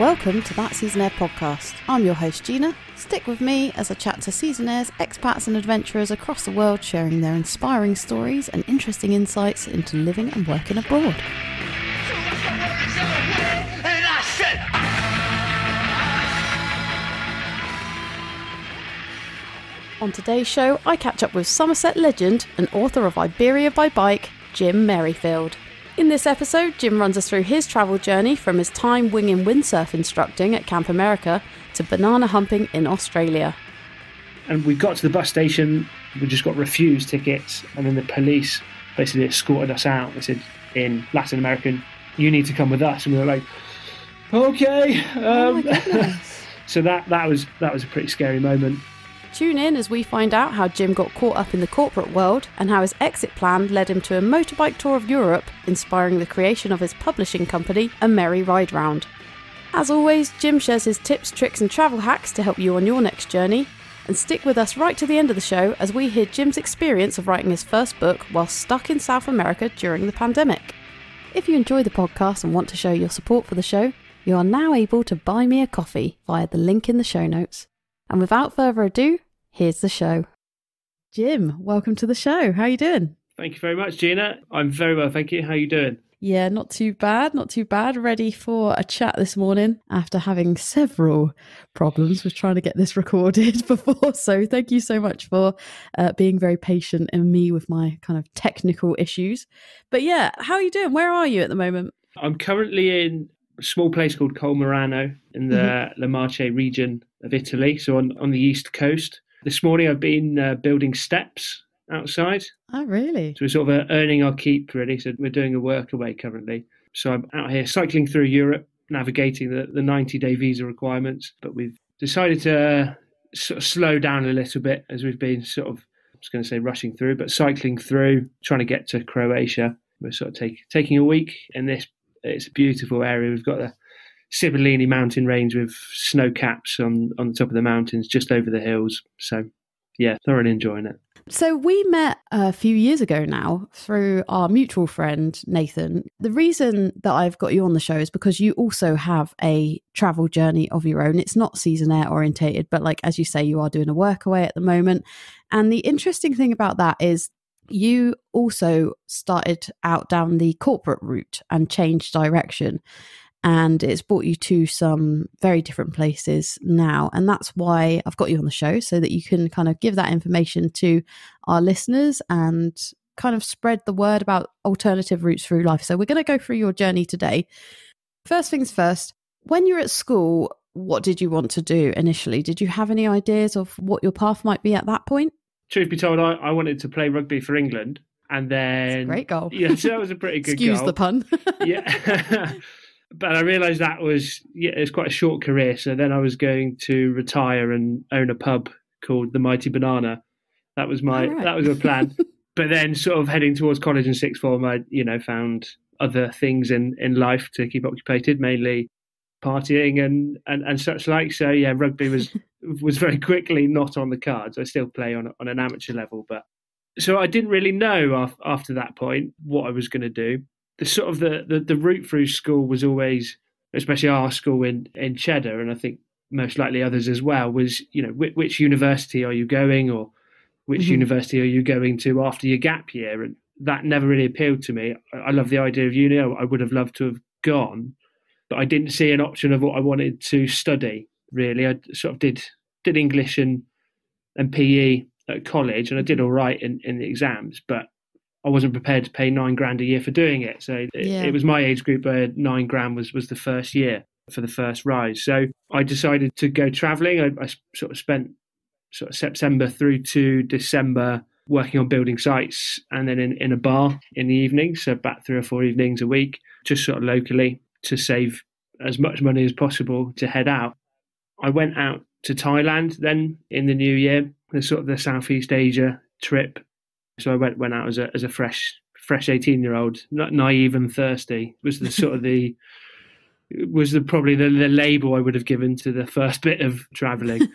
Welcome to That Seasonaire podcast. I'm your host Gina. Stick with me as I chat to Seasonaires, expats and adventurers across the world, sharing their inspiring stories and interesting insights into living and working abroad. On today's show, I catch up with Somerset legend and author of Iberia by bike, Jim Merryfield. In this episode, Jim runs us through his travel journey from his time winging windsurf instructing at Camp America to banana humping in Australia. And we got to the bus station, we just got refused tickets, and then the police basically escorted us out. They said, in Latin American, you need to come with us. And we were like, okay. Oh my goodness. So that was a pretty scary moment. Tune in as we find out how Jim got caught up in the corporate world and how his exit plan led him to a motorbike tour of Europe, inspiring the creation of his publishing company, A Merry Ride Round. As always, Jim shares his tips, tricks and travel hacks to help you on your next journey. And stick with us right to the end of the show as we hear Jim's experience of writing his first book while stuck in South America during the pandemic. If you enjoy the podcast and want to show your support for the show, you are now able to buy me a coffee via the link in the show notes. And without further ado, here's the show. Jim, welcome to the show. How are you doing? Thank you very much, Gina. I'm very well, thank you. How are you doing? Yeah, not too bad. Ready for a chat this morning after having several problems with trying to get this recorded before. So thank you so much for being very patient and me with my kind of technical issues. But yeah, how are you doing? Where are you at the moment? I'm currently in a small place called Colmerano in the La Marche region of Italy, so on the east coast. This morning I've been building steps outside. Oh, really? So we're sort of earning our keep, really. So we're doing a work away currently. So I'm out here cycling through Europe, navigating the 90-day visa requirements. But we've decided to sort of slow down a little bit as we've been sort of, I was going to say rushing through, but cycling through, trying to get to Croatia. We're sort of taking a week in this. It's a beautiful area. We've got the Sibillini mountain range with snow caps on the top of the mountains, just over the hills. So, yeah, thoroughly enjoying it. So we met a few years ago now through our mutual friend, Nathan. The reason that I've got you on the show is because you also have a travel journey of your own. It's not Seasonaire orientated, but like, as you say, you are doing a work away at the moment. And the interesting thing about that is you also started out down the corporate route and changed direction. And it's brought you to some very different places now. And that's why I've got you on the show, so that you can kind of give that information to our listeners and kind of spread the word about alternative routes through life. So we're going to go through your journey today. First things first, when you were at school, what did you want to do initially? Did you have any ideas of what your path might be at that point? Truth be told, I wanted to play rugby for England. And then... That's a great goal. Yeah, so that was a pretty good Excuse goal. the pun. Yeah. But I realised that it's quite a short career. So then I was going to retire and own a pub called the Mighty Banana. That was my plan. But then sort of heading towards college and sixth form, I found other things in life to keep occupied, mainly partying and such like. So yeah, rugby was very quickly not on the cards. I still play on an amateur level, but so I didn't really know after that point what I was going to do. The sort of the route through school was always, especially our school in Cheddar, and I think most likely others as well, was, which university are you going, or which university are you going to after your gap year? And that never really appealed to me. I love the idea of uni. I would have loved to have gone, but I didn't see an option of what I wanted to study, really. I sort of did English and PE at college, and I did all right in the exams, but I wasn't prepared to pay $9,000 a year for doing it. So it was my age group where $9,000 was the first year for the first rise. So I decided to go travelling. I sort of spent September through to December working on building sites, and then in a bar in the evening. So about 3 or 4 evenings a week, just sort of locally, to save as much money as possible to head out. I went out to Thailand then in the new year, the Southeast Asia trip. So I went out as a fresh 18-year-old, not naive and thirsty. Was probably the label I would have given to the first bit of travelling.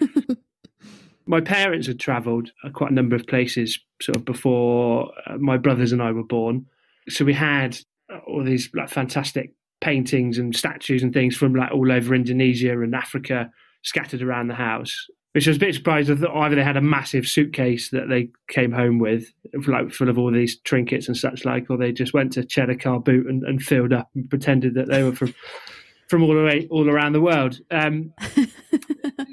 My parents had travelled quite a number of places sort of before my brothers and I were born. So we had all these fantastic paintings and statues and things from like all over Indonesia and Africa scattered around the house, which I was a bit surprised. I thought either they had a massive suitcase that they came home with, like full of all these trinkets and such like, or they just went to Cheddar Car Boot and filled up and pretended that they were from all around the world.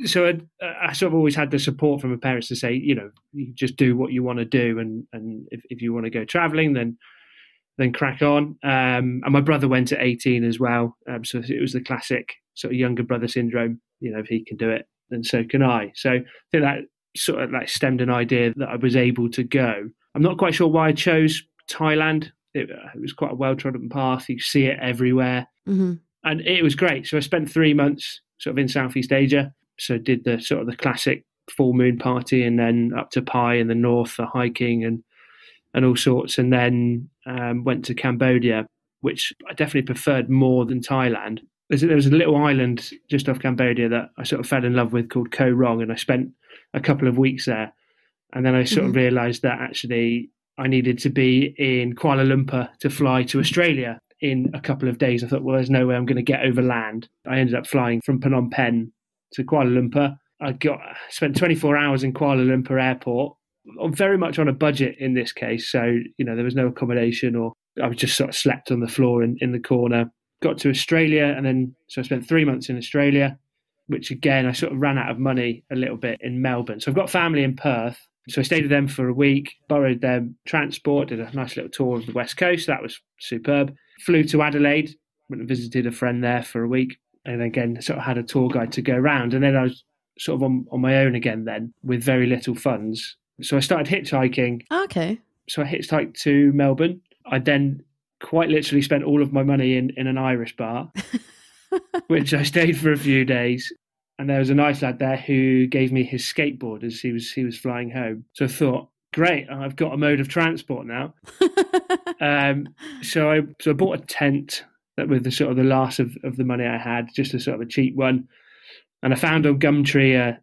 So I sort of always had the support from my parents to say, you just do what you want to do, and if you want to go traveling, then crack on. And my brother went at 18 as well, so it was the classic sort of younger brother syndrome. If he can do it, then so can I. So I think that sort of like stemmed an idea that I was able to go. I'm not quite sure why I chose Thailand. It was quite a well-trodden path. You see it everywhere. Mm-hmm. And it was great. So I spent 3 months sort of in Southeast Asia. So did the sort of the classic full moon party, and then up to Pai in the north for hiking and all sorts. And then went to Cambodia, which I definitely preferred more than Thailand. There was a little island just off Cambodia that I sort of fell in love with called Koh Rong, and I spent a couple of weeks there. And then I sort of realised that actually I needed to be in Kuala Lumpur to fly to Australia in a couple of days. I thought, well, there's no way I'm going to get over land. I ended up flying from Phnom Penh to Kuala Lumpur. I spent 24 hours in Kuala Lumpur airport, very much on a budget in this case. So, there was no accommodation, or I was just sort of slept on the floor in the corner. Got to Australia, and then so I spent 3 months in Australia, which again, I sort of ran out of money a little bit in Melbourne. So I've got family in Perth. So I stayed with them for a week, borrowed their transport, did a nice little tour of the West Coast. That was superb. Flew to Adelaide, went and visited a friend there for a week, and again, sort of had a tour guide to go around. And then I was sort of on my own again then, with very little funds. So I started hitchhiking. Okay. So I hitchhiked to Melbourne. I then quite literally spent all of my money in an Irish bar, which I stayed for a few days. And there was a nice lad there who gave me his skateboard as he was flying home. So I thought, great, I've got a mode of transport now. So I bought a tent that with the sort of the last of the money I had, just a sort of a cheap one. And I found on Gumtree,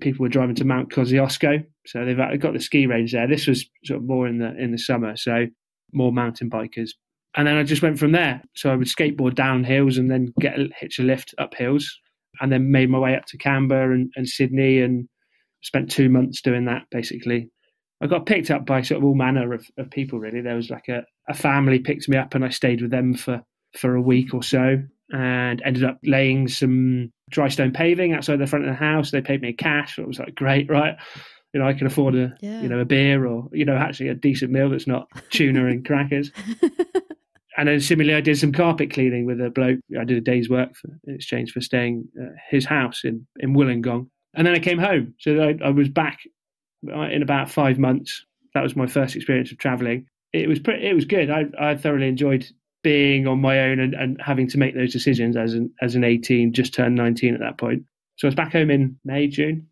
people were driving to Mount Kosciuszko. So they've got the ski range there. This was sort of more in the summer, so more mountain bikers. And then I just went from there. So I would skateboard down hills and then hitch a lift up hills, and then made my way up to Canberra and Sydney, and spent 2 months doing that, basically. I got picked up by sort of all manner of people, really. There was like a family picked me up, and I stayed with them for a week or so, and ended up laying some dry stone paving outside the front of the house. They paid me cash. It was like, great, right? I can afford a beer, or, actually a decent meal that's not tuna and crackers. And then similarly, I did some carpet cleaning with a bloke. I did a day's work in exchange for staying at his house in Wollongong. And then I came home. So I was back in about 5 months. That was my first experience of traveling. It was good. I thoroughly enjoyed being on my own and having to make those decisions as an 18, just turned 19 at that point. So I was back home in May, June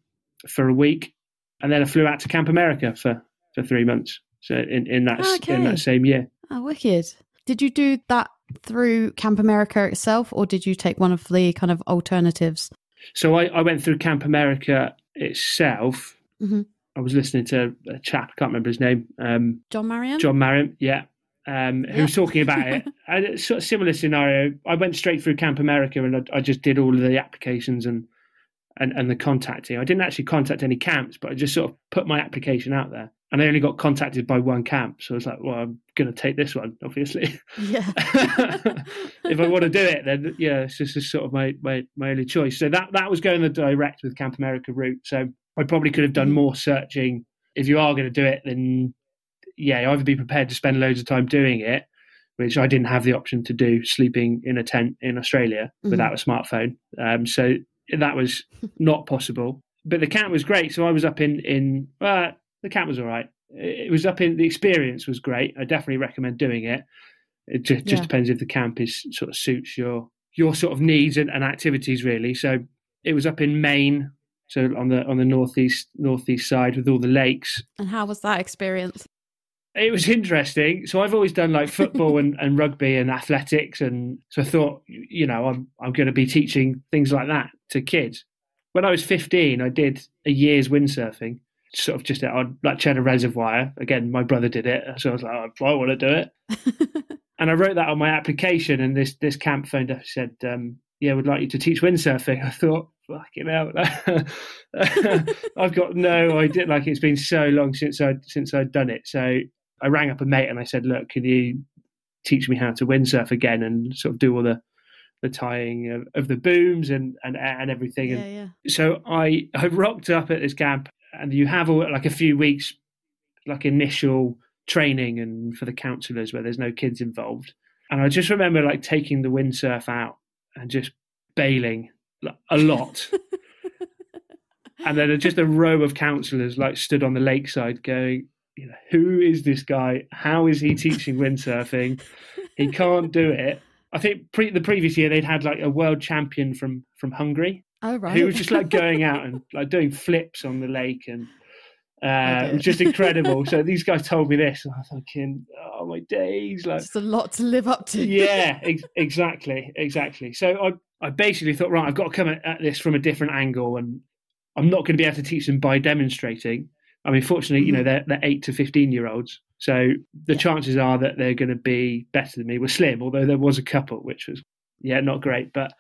for a week. And then I flew out to Camp America for 3 months. So in that same year. Oh, wicked. Did you do that through Camp America itself, or did you take one of the kind of alternatives? So I went through Camp America itself. Mm-hmm. I was listening to a chap, I can't remember his name. John Marion? John Marion, yeah. Who was talking about it. And it's sort of similar scenario. I went straight through Camp America, and I just did all of the applications and the contacting. I didn't actually contact any camps, but I just sort of put my application out there. And I only got contacted by one camp. So I was like, well, I'm going to take this one, obviously. Yeah. If I want to do it, then, it's just sort of my only choice. So that was going the direct with Camp America route. So I probably could have done more searching. If you are going to do it, then, either be prepared to spend loads of time doing it, which I didn't have the option to do, sleeping in a tent in Australia without a smartphone. So that was not possible. But the camp was great. So I was up the camp was all right. The experience was great. I definitely recommend doing it. It just depends if the camp sort of suits your sort of needs and activities, really. So it was up in Maine, so on the northeast side with all the lakes. And how was that experience? It was interesting. So I've always done like football and rugby and athletics, and so I thought, I'm going to be teaching things like that to kids. When I was 15, I did a year's windsurfing, sort of just on like Cheddar Reservoir. Again, my brother did it, so I was like, I want to do it. And I wrote that on my application, and this camp phoned up and said, yeah, we'd like you to teach windsurfing. I thought, fucking hell, I've got no idea. Like, it's been so long since I'd done it. So I rang up a mate and I said, look, can you teach me how to windsurf again and sort of do all the tying of the booms and everything. Yeah. So I rocked up at this camp, and you have like a few weeks, like initial training and for the counsellors where there's no kids involved. And I just remember like taking the windsurf out and just bailing a lot. And then just a row of counsellors like stood on the lakeside going, you know, who is this guy? How is he teaching windsurfing? He can't do it. I think the previous year they'd had like a world champion from Hungary. Oh, right. Who was just like going out and like doing flips on the lake, and it was just incredible. So these guys told me this, and I was thinking, oh my days, like it's a lot to live up to. Yeah, exactly. So I basically thought, right, I've got to come at this from a different angle, and I'm not going to be able to teach them by demonstrating. I mean, fortunately, you know, they're 8 to 15-year-olds, so the chances are that they're going to be better than me were slim. Although there was a couple, which was not great, but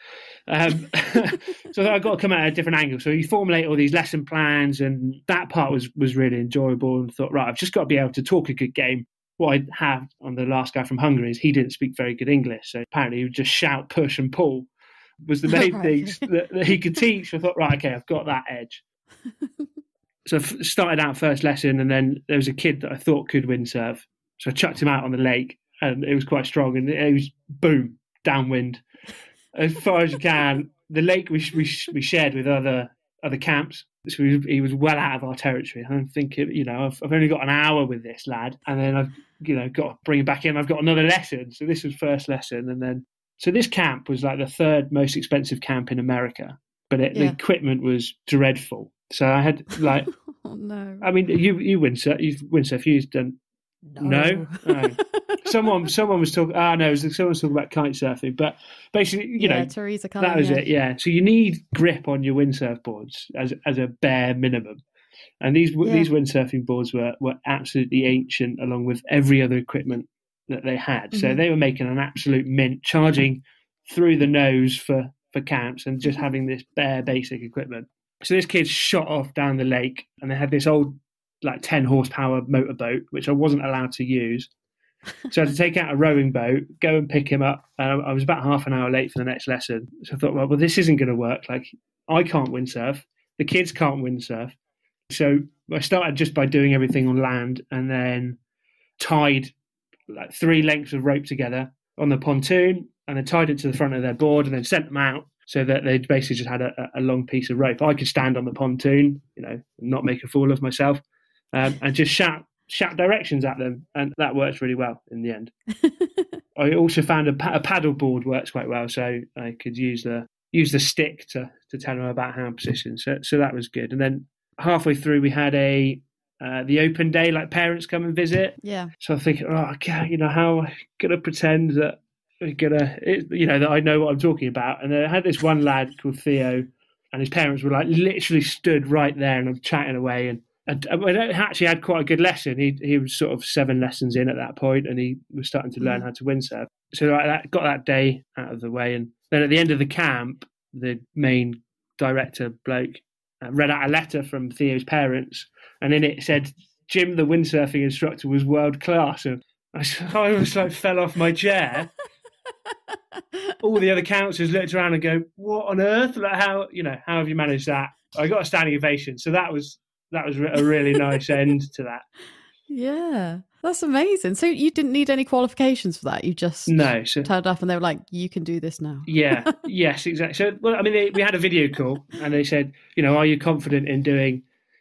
so I've got to come at a different angle. So you formulate all these lesson plans, and that part was really enjoyable. And thought, right, I've just got to be able to talk a good game. What I have on the last guy from Hungary is he didn't speak very good English, so apparently he would just shout, push, and pull was the main things that he could teach. I thought, right, okay, I've got that edge. So I started out first lesson, and then there was a kid that I thought could windsurf. So I chucked him out on the lake, and it was quite strong, and it was boom, downwind, as far as you can. The lake we shared with other camps, so he was well out of our territory. I'm thinking, you know, I've only got an hour with this lad, and then I've, you know, got to bring him back in. I've got another lesson. So this was first lesson, and then so this camp was like the third most expensive camp in America, but the equipment was dreadful. So I had like, oh no! I mean, you've windsurf. You've done no. Someone was talking. Someone was talking about kite surfing, but basically, you know, Teresa Cullen, that was it. Yeah. So you need grip on your windsurf boards as a bare minimum, and these windsurfing boards were absolutely ancient, along with every other equipment that they had. So they were making an absolute mint, charging through the nose for camps, and just having this bare basic equipment. So this kid shot off down the lake, and they had this old like 10 horsepower motorboat, which I wasn't allowed to use. So I had to take out a rowing boat, go and pick him up. I was about half an hour late for the next lesson. So I thought, well, this isn't going to work. Like, I can't windsurf. The kids can't windsurf. So I started just by doing everything on land, and then tied like 3 lengths of rope together on the pontoon, and then tied it to the front of their board, and then sent them out so that they basically just had a long piece of rope. I could stand on the pontoon, you know, and not make a fool of myself, and just shout directions at them, and that worked really well in the end. I also found a paddle board works quite well, so I could use the stick to tell them about hand position. So that was good. And then halfway through, we had the open day, like parents come and visit. Yeah. So I think, okay, you know, how am I gonna pretend that that I know what I'm talking about? And I had this one lad called Theo, and his parents were like literally stood right there, and I'm chatting away, and I actually had quite a good lesson. He was sort of 7 lessons in at that point, and he was starting to learn how to windsurf. So that got that day out of the way, and then at the end of the camp, the main director bloke read out a letter from Theo's parents, and in it said Jim, the windsurfing instructor, was world class. And I almost like fell off my chair. All the other counsellors looked around and go, "What on earth? Like, how have you managed that?" I got a standing ovation, so that was a really nice end to that. Yeah, that's amazing. So you didn't need any qualifications for that. You just turned up, and they were like, "You can do this now." Yeah, yes, exactly. So, well, I mean, we had a video call, and they said, "Are you confident in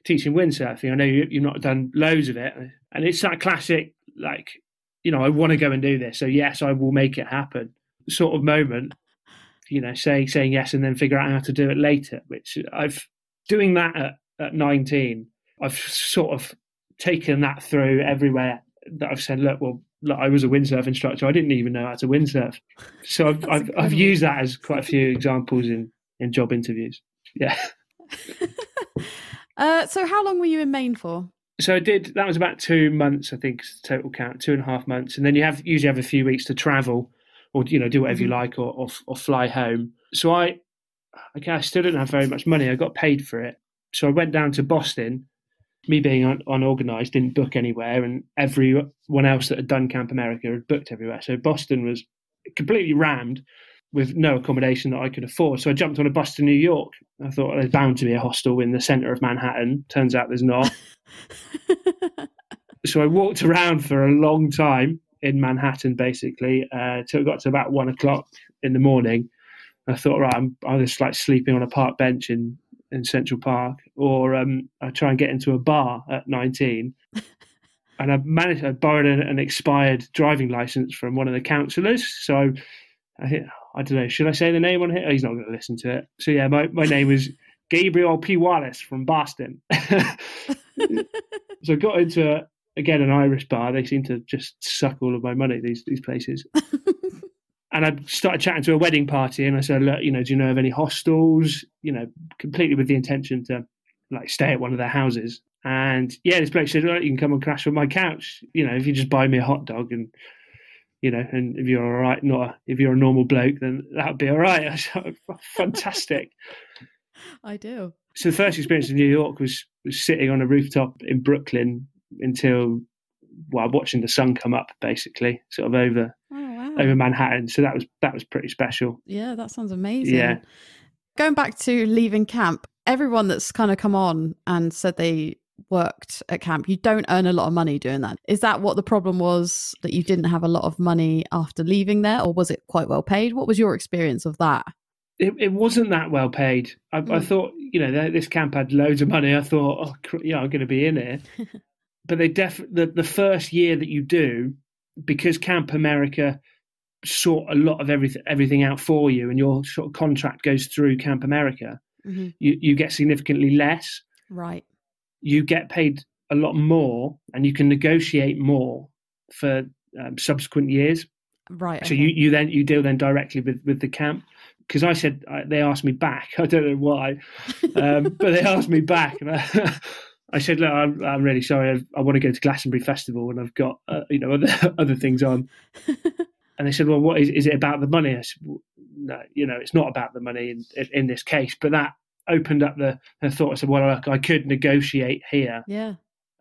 teaching windsurfing? I know you've not done loads of it," and it's that classic, like, I want to go and do this, so yes, I will make it happen sort of moment. Saying yes and then figure out how to do it later. Which I've doing that at 19. I've sort of taken that through everywhere that I've said, look, I was a windsurf instructor. I didn't even know how to windsurf. So I've used that as quite a few examples in job interviews. Yeah. So how long were you in Maine for? So I did, that was about 2 months, I think, total count, 2.5 months. And then you usually have a few weeks to travel or, do whatever you like or fly home. So I still didn't have very much money. I got paid for it. So I went down to Boston. Me being unorganised, didn't book anywhere, and everyone else that had done Camp America had booked everywhere. So Boston was completely rammed with no accommodation that I could afford. So I jumped on a bus to New York. I thought there's bound to be a hostel in the centre of Manhattan. Turns out there's not. So I walked around for a long time in Manhattan, basically, till it got to about 1 o'clock in the morning. I thought, right, I'm either like sleeping on a park bench in Central Park, or I try and get into a bar at 19. And I borrowed an expired driving license from one of the counsellors. So I don't know, should I say the name on here? Oh, he's not going to listen to it. So yeah, my name was Gabriel P. Wallace from Boston. So I got into, again, an Irish bar. They seem to just suck all of my money, these places. And I started chatting to a wedding party, and I said, look, do you know of any hostels? Completely with the intention to like stay at one of their houses. And yeah, this bloke said, you can come and crash on my couch, if you just buy me a hot dog, and and if you're all right, if you're a normal bloke, then that would be all right. I said, fantastic. I do. So the first experience in New York was sitting on a rooftop in Brooklyn until, watching the sun come up, basically, sort of over Manhattan. So that was pretty special. Yeah, that sounds amazing. Yeah. Going back to leaving camp, everyone that's kind of come on and said they worked at camp, you don't earn a lot of money doing that. Is that what the problem was, that you didn't have a lot of money after leaving there, or was it quite well paid? What was your experience of that? It wasn't that well paid. I thought, this camp had loads of money. I thought, I'm going to be in here. But the first year that you do, because Camp America sort a lot of everything out for you, and your sort of contract goes through Camp America, you get significantly less. Right. You get paid a lot more, and you can negotiate more for subsequent years. Right. So you deal then directly with the camp. Because I said, they asked me back. I don't know why, but they asked me back, and I said, look, I'm really sorry. I want to go to Glastonbury Festival, and I've got other things on. And they said, well, what is it about the money? I said, well, no, it's not about the money in this case. But that opened up the thought. I said, well, look, I could negotiate here,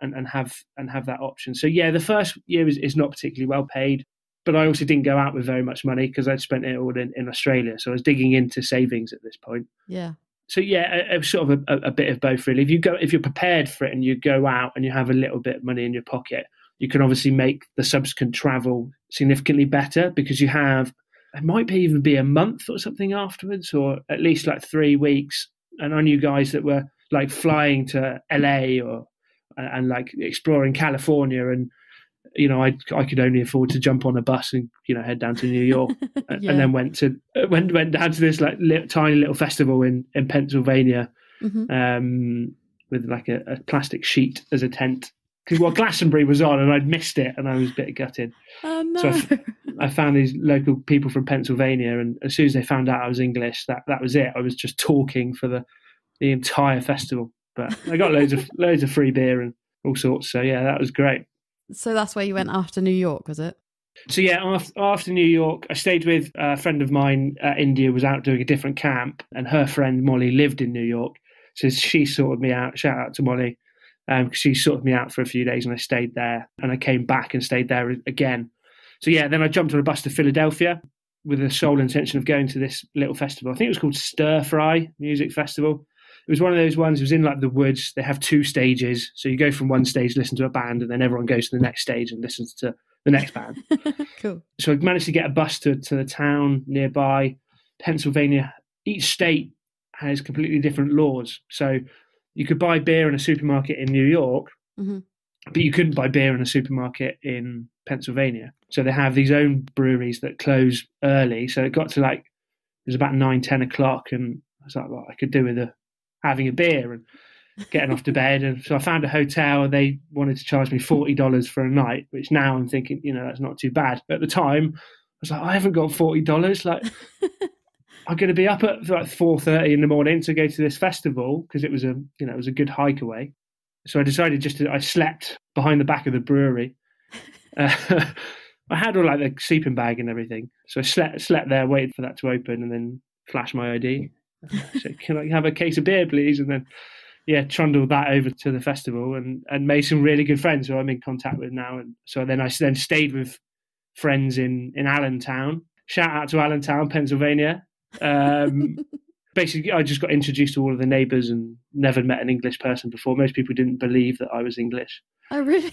and have that option. So yeah, the first year is not particularly well paid. But I also didn't go out with very much money because I'd spent it all in Australia. So I was digging into savings at this point. Yeah. So yeah, it was sort of a bit of both, really. If you're prepared for it and you go out and you have a little bit of money in your pocket, you can obviously make the subsequent travel significantly better, because you have, it might even be a month or something afterwards, or at least like 3 weeks. And I knew guys that were like flying to LA and like exploring California, and I could only afford to jump on a bus and head down to New York, and then went down to this like tiny little festival in Pennsylvania, with like a plastic sheet as a tent, because Glastonbury was on and I'd missed it, and I was a bit gutted. Oh no! So I found these local people from Pennsylvania, and as soon as they found out I was English, that was it. I was just talking for the entire festival, but I got loads of free beer and all sorts. So yeah, that was great. So that's where you went after New York, was it? So yeah, after New York, I stayed with a friend of mine. India was out doing a different camp, and her friend Molly lived in New York. So she sorted me out. Shout out to Molly. Because she sorted me out for a few days, and I stayed there, and I came back and stayed there again. So yeah, then I jumped on a bus to Philadelphia with the sole intention of going to this little festival. I think it was called Stir Fry Music Festival. It was one of those ones. It was in like the woods. They have 2 stages, so you go from one stage, listen to a band, and then everyone goes to the next stage and listens to the next band. Cool. So I managed to get a bus to the town nearby. Pennsylvania, each state has completely different laws. So you could buy beer in a supermarket in New York, but you couldn't buy beer in a supermarket in Pennsylvania. So they have these own breweries that close early. So it got to it was about 9-10 o'clock, and I was like, well, I could do with having a beer and getting off to bed. And so I found a hotel, and they wanted to charge me $40 for a night, which now I'm thinking, that's not too bad. But at the time, I was like, I haven't got $40. Like, I'm going to be up at like 4:30 in the morning to go to this festival, because it was a good hike away. So I decided I slept behind the back of the brewery. I had all like the sleeping bag and everything. So I slept there, waited for that to open, and then flashed my ID. So can I have a case of beer, please? And then, trundled that over to the festival and made some really good friends who I'm in contact with now. And so then I stayed with friends in Allentown. Shout out to Allentown, Pennsylvania. Basically, I just got introduced to all of the neighbours and never met an English person before. Most people didn't believe that I was English. Oh, really?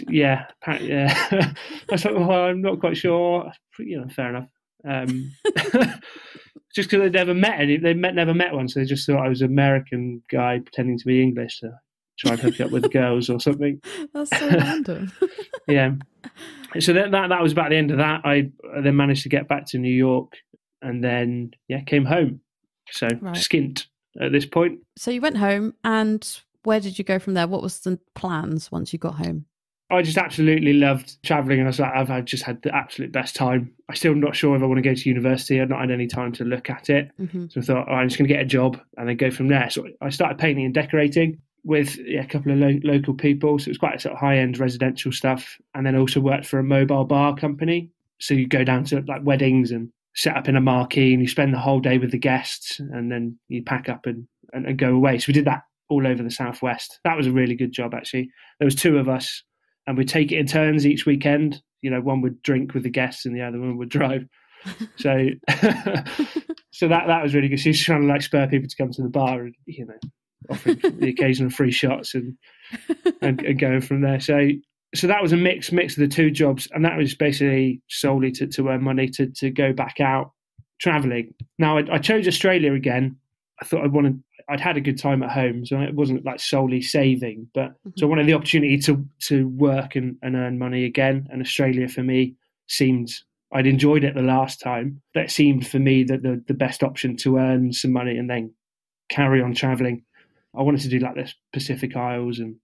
Yeah. I was like, well, I'm not quite sure. Fair enough. Just because never met one, so they just thought I was an American guy pretending to be English to try and hook up with girls or something. That's so random. Yeah. So that was about the end of that. I then managed to get back to New York and then came home. So skint at this point. So you went home, and where did you go from there? What was the plans once you got home? I just absolutely loved travelling, and I was like, I've just had the absolute best time. I'm still not sure if I want to go to university. I've not had any time to look at it. Mm-hmm. So I thought, I'm just going to get a job and then go from there. So I started painting and decorating with a couple of local people. So it was quite a sort of high-end residential stuff. And then also worked for a mobile bar company. So you go down to like weddings and set up in a marquee, and you spend the whole day with the guests, and then you pack up and go away. So we did that all over the Southwest. That was a really good job, actually. There was 2 of us, and we'd take it in turns each weekend. One would drink with the guests and the other one would drive. So so that was really good. She was trying to like spur people to come to the bar and, offering the occasional free shots and going from there. So that was a mix of the 2 jobs, and that was basically solely to earn money to go back out travelling. Now I chose Australia again. I thought I'd had a good time at home, so it wasn't like solely saving, but so I wanted the opportunity to work and earn money again. And Australia for me I'd enjoyed it the last time, but it seemed for me that the best option to earn some money and then carry on travelling. I wanted to do like the Pacific Isles and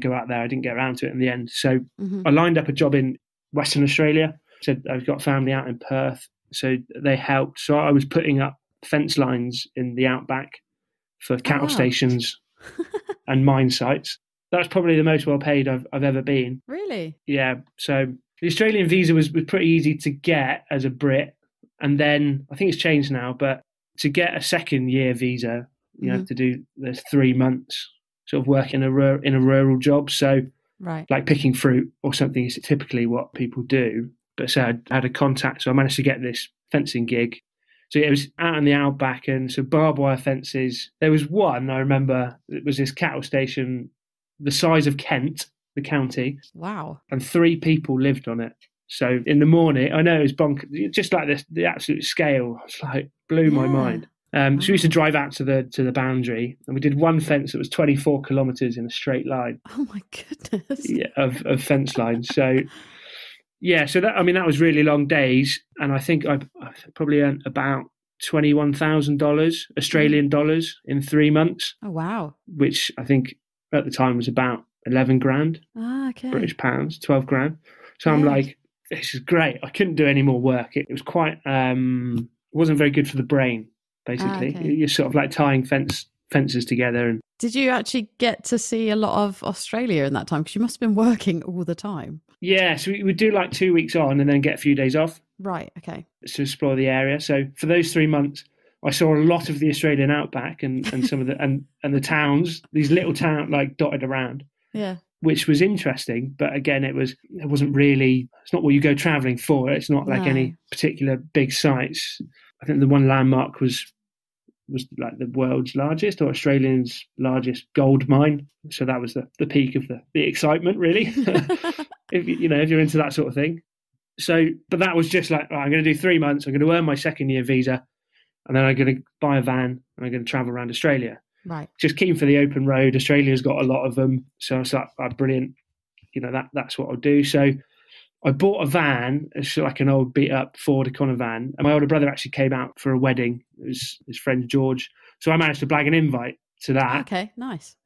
go out there. I didn't get around to it in the end. So I lined up a job in Western Australia. So I've got family out in Perth, so they helped. So I was putting up fence lines in the outback for cattle stations and mine sites. That's probably the most well paid I've ever been. Really? Yeah. So the Australian visa was pretty easy to get as a Brit, and then I think it's changed now, but to get a second year visa, you have to do there's 3 months sort of work in a rural job. So like picking fruit or something is typically what people do. But so I had a contact, so I managed to get this fencing gig. So it was out in the outback, and so barbed wire fences. There was one, I remember, it was this cattle station the size of Kent, the county. Wow. And 3 people lived on it. So in the morning, I know it was bonkers, just like this, the absolute scale, it's like blew my mind. So we used to drive out to the boundary, and we did one fence that was 24 kilometres in a straight line. Oh my goodness. Yeah, of fence lines. So so that was really long days, and I think I probably earned about $21,000 Australian dollars in 3 months. Oh wow! Which I think at the time was about 11 grand. Okay. British pounds, 12 grand. So I'm like, this is great. I couldn't do any more work. It was quite wasn't very good for the brain. Basically, you're sort of like tying fences together. And did you actually get to see a lot of Australia in that time? Because you must have been working all the time. Yeah, so we would do like 2 weeks on and then get a few days off. Right, okay. To explore the area. So for those 3 months, I saw a lot of the Australian outback and some of the and the towns, these little towns like dotted around. Yeah. Which was interesting, but again, it's not what you go travelling for. It's not like any particular big sites. I think the one landmark was like the world's largest or Australia's largest gold mine. So that was the peak of the excitement, really. if you're into that sort of thing. So, but that was just like, I'm going to do 3 months. I'm going to earn my second year visa, and then I'm going to buy a van and I'm going to travel around Australia. Right. Just keen for the open road. Australia's got a lot of them. So I was like, brilliant. That's what I'll do. So I bought a van. It's like an old beat up Ford Econo van. And my older brother actually came out for a wedding. It was his friend George. So I managed to blag an invite to that. Okay, nice.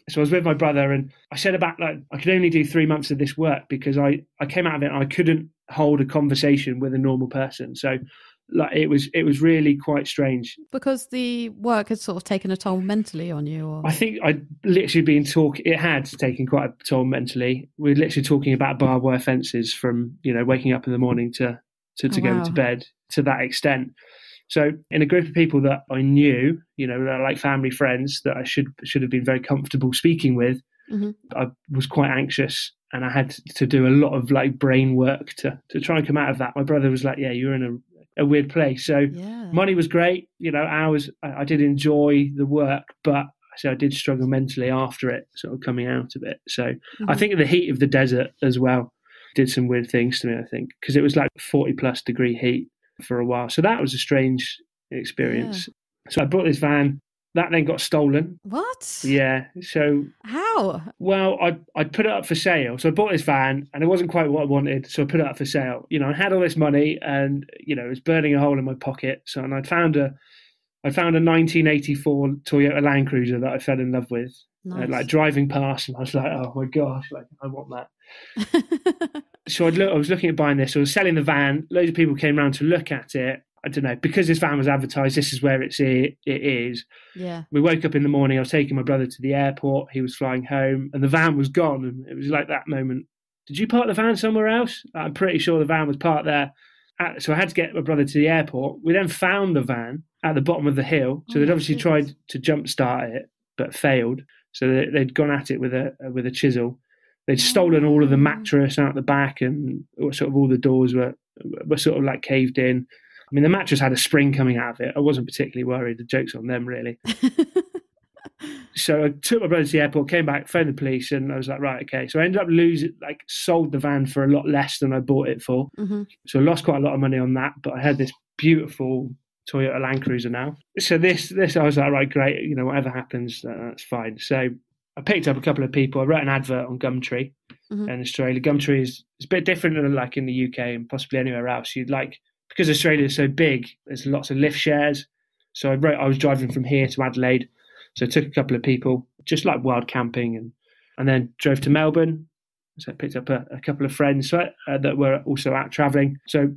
So I was with my brother, and I said about like I could only do 3 months of this work because I came out of it and I couldn't hold a conversation with a normal person. So like it was really quite strange. Because the work had sort of taken a toll mentally on you? Or? I think I'd literally been it had taken quite a toll mentally. We were literally talking about barbed wire fences from, waking up in the morning to going to bed, to that extent. So in a group of people that I knew, that are like family friends that I should have been very comfortable speaking with, I was quite anxious, and I had to do a lot of like brain work to try and come out of that. My brother was like, yeah, you're in a weird place. So money was great, hours. I did enjoy the work, but I did struggle mentally after it, sort of coming out of it. So I think the heat of the desert as well did some weird things to me, I think, because it was like 40 plus degree heat for a while. So that was a strange experience. Yeah. So I bought this van. That then got stolen. What? Yeah. So how? Well, I put it up for sale. So I bought this van, and it wasn't quite what I wanted. So I put it up for sale. I had all this money, and it was burning a hole in my pocket. So I found a 1984 Toyota Land Cruiser that I fell in love with. Nice. Like driving past, and I was like, oh my gosh, like I want that. So I was looking at buying this. So I was selling the van. Loads of people came around to look at it. I don't know, because this van was advertised, this is where it is. Yeah. We woke up in the morning, I was taking my brother to the airport, he was flying home, and the van was gone. And it was like that moment. Did you park the van somewhere else? I'm pretty sure the van was parked there. So I had to get my brother to the airport. We then found the van at the bottom of the hill. So they'd obviously tried to jump start it, but failed. So they'd gone at it with a chisel. They'd stolen all of the mattress out the back, and sort of all the doors were sort of like caved in. I mean, the mattress had a spring coming out of it. I wasn't particularly worried. The joke's on them, really. So I took my brother to the airport, came back, phoned the police, and I was like, right, okay. So I ended up sold the van for a lot less than I bought it for. So I lost quite a lot of money on that, but I had this beautiful Toyota Land Cruiser now. So this I was like, right, great, whatever happens, that's fine. So I picked up a couple of people. I wrote an advert on Gumtree in Australia. Gumtree is a bit different than like in the UK and possibly anywhere else. Because Australia is so big, there's lots of lift shares. So I was driving from here to Adelaide. So I took a couple of people, just like wild camping, and then drove to Melbourne. So I picked up a couple of friends that were also out travelling. So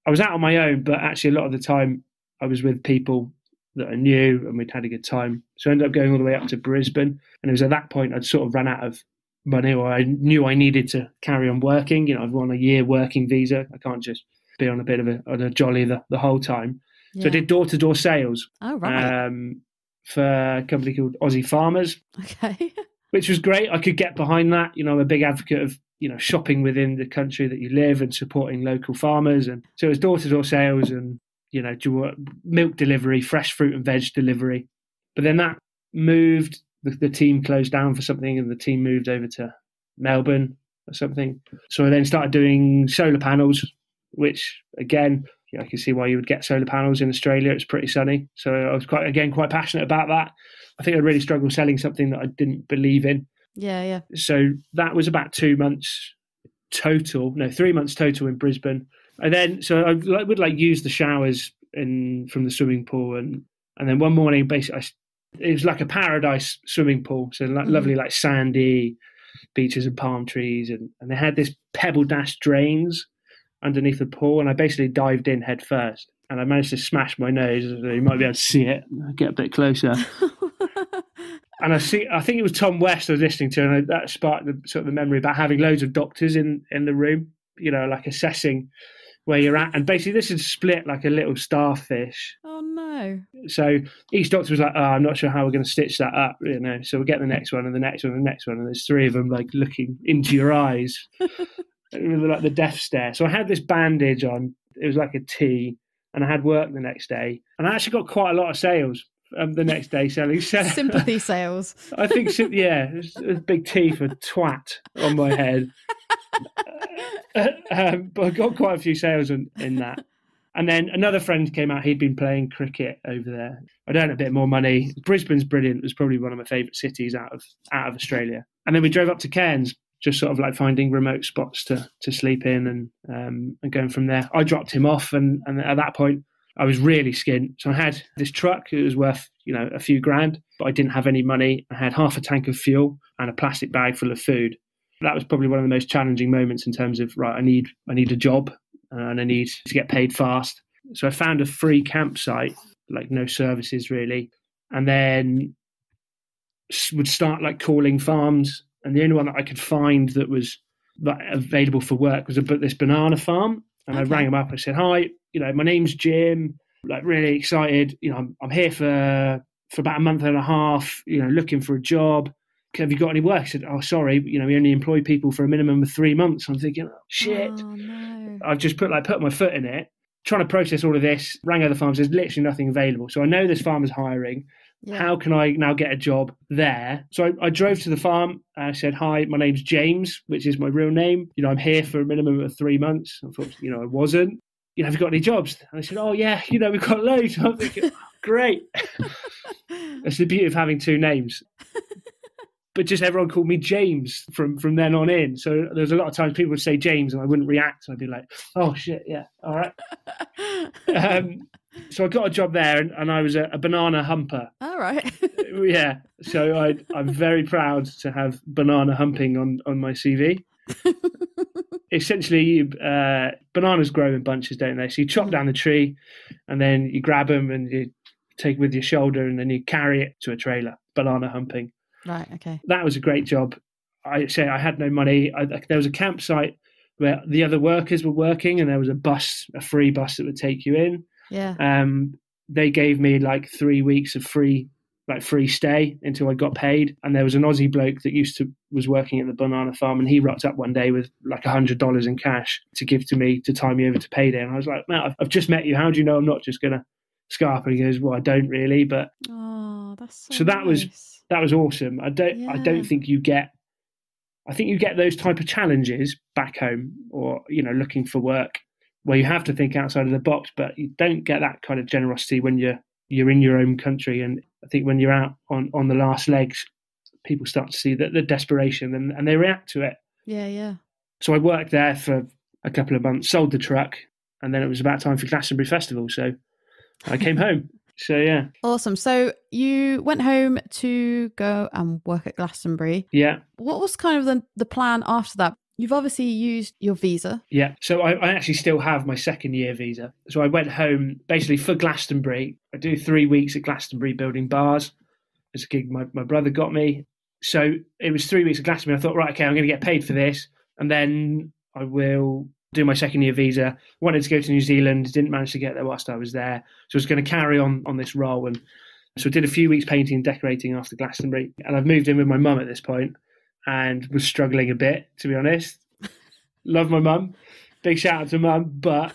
I was out on my own, but actually a lot of the time I was with people that I knew, and we'd had a good time. So I ended up going all the way up to Brisbane. And it was at that point I'd sort of run out of money, or I knew I needed to carry on working. I've on a year working visa. I can't just be on a bit of a jolly the whole time. So I did door-to-door sales. Oh, right. For a company called Aussie Farmers. Okay. Which was great. I could get behind that. I'm a big advocate of, shopping within the country that you live and supporting local farmers. And so it was door-to-door sales and, milk delivery, fresh fruit and veg delivery. But then that moved, the team closed down for something, and the team moved over to Melbourne or something. So I then started doing solar panels, which again, I can see why you would get solar panels in Australia. It's pretty sunny. So I was quite passionate about that. I think I really struggled selling something that I didn't believe in. Yeah. So that was about 3 months total in Brisbane. And then, so I would use the showers from the swimming pool. And then one morning, basically, it was like a paradise swimming pool. So lovely, like sandy beaches and palm trees. And they had this pebble dash drains underneath the pool, and I basically dived in head first, and I managed to smash my nose. You might be able to see it. I'll get a bit closer. And I think it was Tom West I was listening to, and that sparked the memory about having loads of doctors in the room, like assessing where you're at. And basically this had split like a little starfish. Oh no. So each doctor was like, oh, I'm not sure how we're going to stitch that up, so we'll get the next one and the next one and the next one, and there's three of them like looking into your eyes. Like the death stare. So I had this bandage on. It was like a T, and I had work the next day, and I actually got quite a lot of sales the next day selling. Sympathy sales. I think, there's a big T for twat on my head. But I got quite a few sales in that. And then another friend came out. He'd been playing cricket over there. I'd earned a bit more money. Brisbane's brilliant. It was probably one of my favourite cities out of Australia. And then we drove up to Cairns, just sort of like finding remote spots to sleep in and going from there. I dropped him off, and at that point I was really skint. So I had this truck. It was worth a few grand, but I didn't have any money. I had half a tank of fuel and a plastic bag full of food. That was probably one of the most challenging moments in terms of, right, I need a job and I need to get paid fast. So I found a free campsite, like no services really, and then would start like calling farms. And the only one that I could find that was available for work was this banana farm. And I rang them up. I said, "Hi, my name's Jim. Like really excited. I'm here for about a month and a half. Looking for a job. Have you got any work?" I said, "Oh, sorry. We only employ people for a minimum of 3 months." I'm thinking, "Oh, shit." Oh, no. I've just put my foot in it, trying to process all of this. Rang other farms. There's literally nothing available. So I know this farm is hiring. Yeah. How can I now get a job there? So I drove to the farm. I said, "Hi, my name's James," which is my real name. I'm here for a minimum of 3 months. I thought, I wasn't. Have you got any jobs? And they said, "Oh, yeah, we've got loads." I'm thinking, oh, great. That's the beauty of having two names. But just everyone called me James from then on in. So there's a lot of times people would say James and I wouldn't react. I'd be like, "Oh, shit, yeah, all right." So I got a job there and I was a banana humper. All right. Yeah. So I'm very proud to have banana humping on my CV. Essentially, bananas grow in bunches, don't they? So you chop down the tree and then you grab them and you take it with your shoulder and then you carry it to a trailer, banana humping. Right, okay. That was a great job. I had no money. There was a campsite where the other workers were working and there was a free bus that would take you in. Yeah. They gave me like 3 weeks of free stay until I got paid. And there was an Aussie bloke that was working at the banana farm and he rocked up one day with like $100 in cash to give to me to tie me over to payday. And I was like, "Man, I've just met you. How do you know I'm not just going to scarp?" And he goes, "Well, I don't really, but..." Oh, that's so nice. That was awesome. I don't think you get... I think you get those type of challenges back home or, looking for work where you have to think outside of the box, but you don't get that kind of generosity when you're in your own country. And I think when you're out on the last legs, people start to see the desperation and they react to it. Yeah, yeah. So I worked there for a couple of months, sold the truck, and then it was about time for Glastonbury Festival. So I came home. So, yeah. Awesome. So you went home to go and work at Glastonbury. Yeah. What was kind of the plan after that? You've obviously used your visa. Yeah. So I actually still have my second year visa. So I went home basically for Glastonbury. I do 3 weeks at Glastonbury building bars. It's a gig my brother got me. So it was 3 weeks at Glastonbury. I thought, right, okay, I'm going to get paid for this. And then I will do my second year visa. Wanted to go to New Zealand, didn't manage to get there whilst I was there. So I was going to carry on this role. And so I did a few weeks painting and decorating after Glastonbury. And I've moved in with my mum at this point and was struggling a bit, to be honest. Love my mum. Big shout out to mum. But,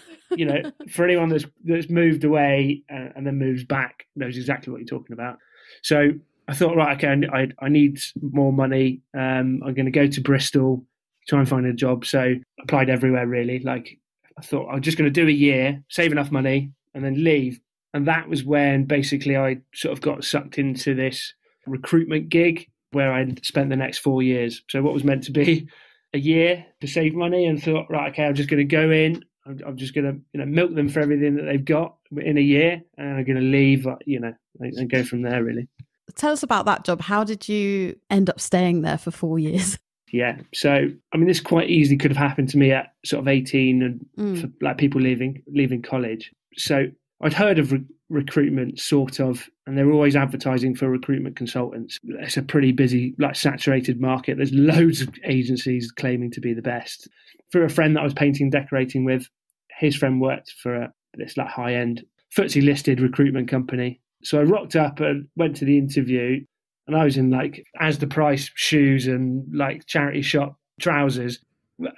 for anyone that's moved away and then moves back knows exactly what you're talking about. So I thought, right, okay, I need more money. I'm going to go to Bristol, try and find a job. So applied everywhere really. Like I thought I'm just going to do a year, save enough money and then leave. And that was when basically I sort of got sucked into this recruitment gig where I spent the next 4 years. So what was meant to be a year to save money and thought, right, okay, I'm just going to go in. I'm just going to milk them for everything that they've got in a year and I'm going to leave, and go from there really. Tell us about that job. How did you end up staying there for 4 years? Yeah. So, this quite easily could have happened to me at sort of 18 and for like people leaving college. So I'd heard of recruitment sort of, and they're always advertising for recruitment consultants. It's a pretty busy, like saturated market. There's loads of agencies claiming to be the best. For a friend that I was painting and decorating with, his friend worked for this like high-end FTSE listed recruitment company. So I rocked up and went to the interview. And I was in like as the price shoes and like charity shop trousers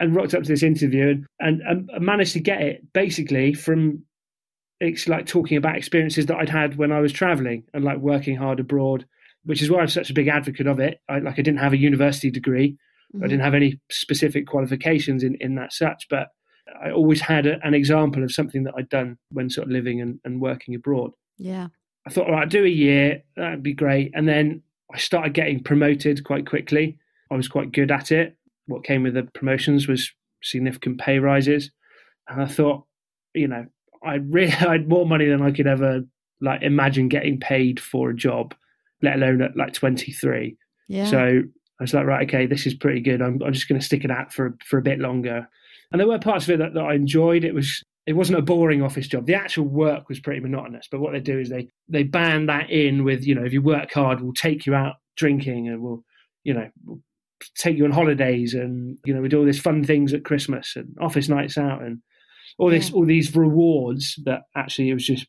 and rocked up to this interview and managed to get it basically from like talking about experiences that I'd had when I was traveling and like working hard abroad, which is why I'm such a big advocate of it. I didn't have a university degree. Mm-hmm. I didn't have any specific qualifications in that such, but I always had an example of something that I'd done when sort of living and working abroad. Yeah. I thought, all right, I'd do a year. That'd be great. And then I started getting promoted quite quickly. I was quite good at it. What came with the promotions was significant pay rises. And I thought, I had more money than I could ever like imagine getting paid for a job, let alone at like 23. Yeah. So I was like, right, okay, this is pretty good. I'm just going to stick it out for a bit longer. And there were parts of it that I enjoyed. It was it wasn't a boring office job. The actual work was pretty monotonous, but what they do is they band that in with, if you work hard, we'll take you out drinking, and we'll take you on holidays, and, we do all these fun things at Christmas and office nights out and all these rewards that actually it was just,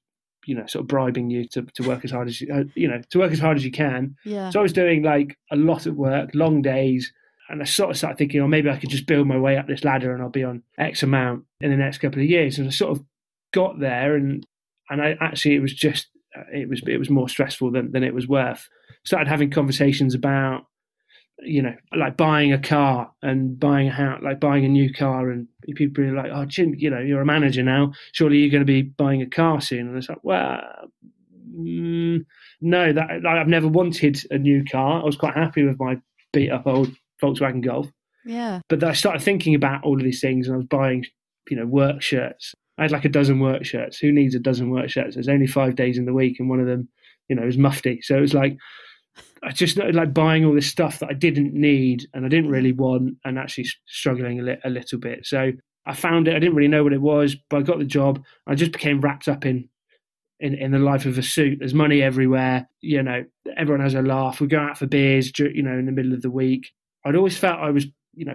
sort of bribing you to work as hard as to work as hard as you can. Yeah. So I was doing like a lot of work, long days. And I sort of started thinking, maybe I could just build my way up this ladder and I'll be on X amount in the next couple of years. And I sort of got there, and I actually, it was just, it was more stressful than it was worth. Started having conversations about, like buying a car and buying a house, like buying a new car, and people are like, "Oh, Jim, you're a manager now. Surely you're going to be buying a car soon." And it's like, well, no, I've never wanted a new car. I was quite happy with my beat up old Volkswagen Golf. Yeah. But then I started thinking about all of these things, and I was buying, work shirts. I had like a dozen work shirts. Who needs a dozen work shirts? There's only 5 days in the week, and one of them, is mufti. So it was like, I just started like buying all this stuff that I didn't need and I didn't really want, and actually struggling a little bit. So I found it. I didn't really know what it was, but I got the job. I just became wrapped up in the life of a suit. There's money everywhere. Everyone has a laugh. We go out for beers, in the middle of the week. I'd always felt I was,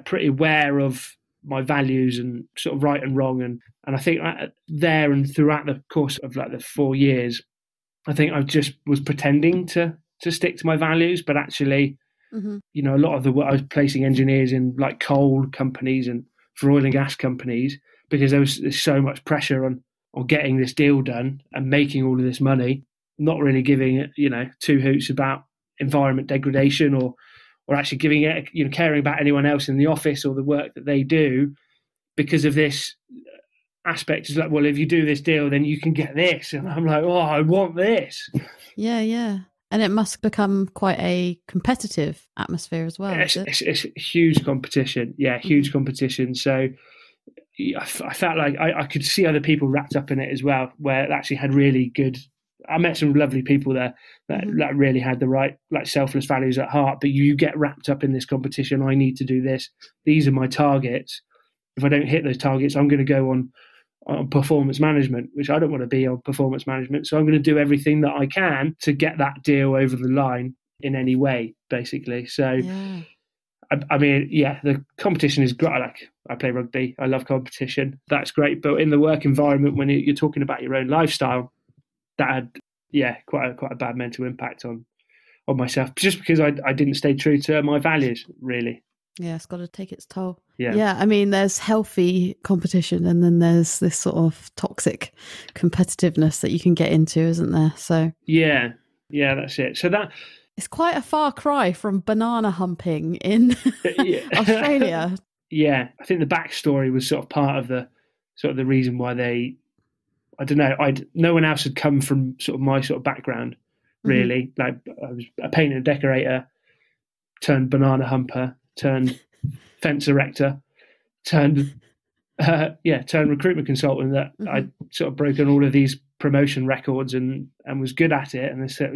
pretty aware of my values and sort of right and wrong. And I think there and throughout the course of like the 4 years, I think I just was pretending to stick to my values, but actually, a lot of the work I was placing engineers in like coal companies and for oil and gas companies, because there's so much pressure on getting this deal done and making all of this money, not really giving it, two hoots about environment degradation or actually giving it, caring about anyone else in the office or the work that they do, because of this aspect. Is like, well, if you do this deal, then you can get this. And I'm like, oh, I want this. Yeah, yeah. And it must become quite a competitive atmosphere as well. It's huge competition. Yeah, huge competition. So I felt like I could see other people wrapped up in it as well, where it actually had really good. I met some lovely people there that really had the right, like, selfless values at heart. But you get wrapped up in this competition. I need to do this. These are my targets. If I don't hit those targets, I'm going to go on performance management, which I don't want to be on performance management. So I'm going to do everything that I can to get that deal over the line in any way, basically. So, yeah. I mean, yeah, the competition is great. I play rugby. I love competition. That's great. But in the work environment, when you're talking about your own lifestyle, that had, quite a bad mental impact on myself, just because I didn't stay true to my values, really. Yeah, it's got to take its toll. Yeah. I mean, there's healthy competition, and then there's this sort of toxic competitiveness that you can get into, isn't there? So yeah, that's it. So that it's quite a far cry from banana humping in Australia. Yeah, I think the backstory was sort of part of the reason why they. I don't know. No one else had come from sort of my sort of background, really. Like, I was a painter and decorator, turned banana humper, turned fence erector, turned recruitment consultant. That I'd sort of broken all of these promotion records and was good at it. And they said,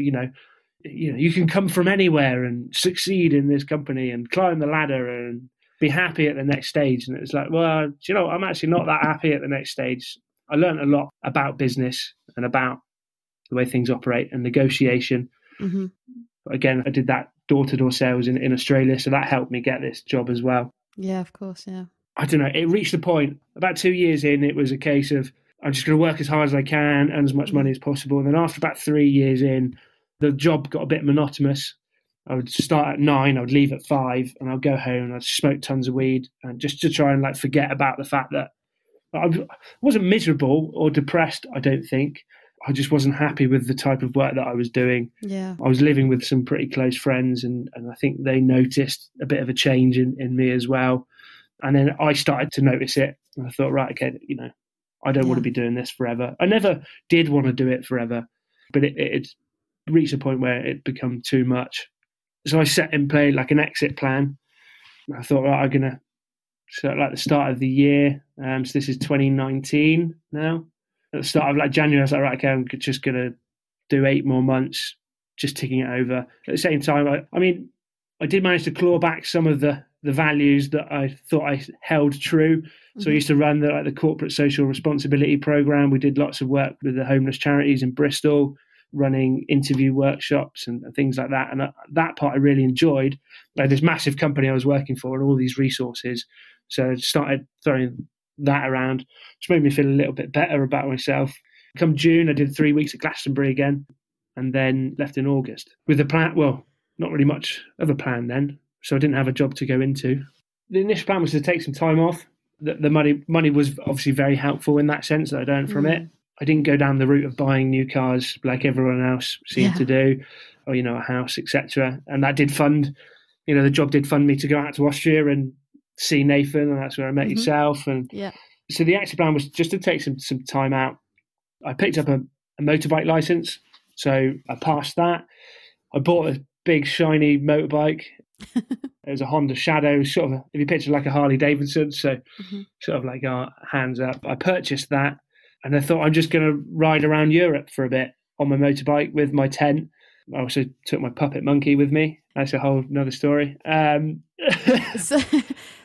you can come from anywhere and succeed in this company and climb the ladder and be happy at the next stage. And it's like, well, I'm actually not that happy at the next stage. I learned a lot about business and about the way things operate and negotiation. But again, I did that door-to-door sales in Australia, so that helped me get this job as well. Yeah, of course, yeah. I don't know, it reached a point, about 2 years in, it was a case of, I'm just going to work as hard as I can and as much money as possible. And then after about 3 years in, the job got a bit monotonous. I would start at 9, I would leave at 5, and I'd go home and I'd smoke tons of weed, and just to try and like forget about the fact that I wasn't miserable or depressed, I don't think. I just wasn't happy with the type of work that I was doing. Yeah. I was living with some pretty close friends, and I think they noticed a bit of a change in me as well. And then I started to notice it, and I thought, right, okay, I don't want to be doing this forever. I never did want to do it forever, but it reached a point where it became too much. So I set in play like an exit plan. I thought, right, I'm going to, so like the start of the year, so this is 2019 now. At the start of like January, I was like, right, okay, I'm just going to do 8 more months, just ticking it over. At the same time, I mean, I did manage to claw back some of the the values that I thought I held true. So I used to run the corporate social responsibility program. We did lots of work with the homeless charities in Bristol, running interview workshops and things like that. And that part I really enjoyed. Like this massive company I was working for and all these resources. So I started throwing that around, which made me feel a little bit better about myself. Come June, I did 3 weeks at Glastonbury again, and then left in August with a plan. Well, not really much of a plan then. So I didn't have a job to go into. The initial plan was to take some time off. The money was obviously very helpful in that sense that I'd earned from it. I didn't go down the route of buying new cars like everyone else seemed to do, or, a house, etc. And that did fund, the job did fund me to go out to Austria and see Nathan, and that's where I met yourself. And so the actual plan was just to take some time out. I picked up a motorbike license, so I passed that. I bought a big shiny motorbike. It was a Honda Shadow, sort of, if you picture like a Harley Davidson, so sort of like our hands up. I purchased that, and I thought I'm just going to ride around Europe for a bit on my motorbike with my tent. I also took my puppet monkey with me. That's a whole another story.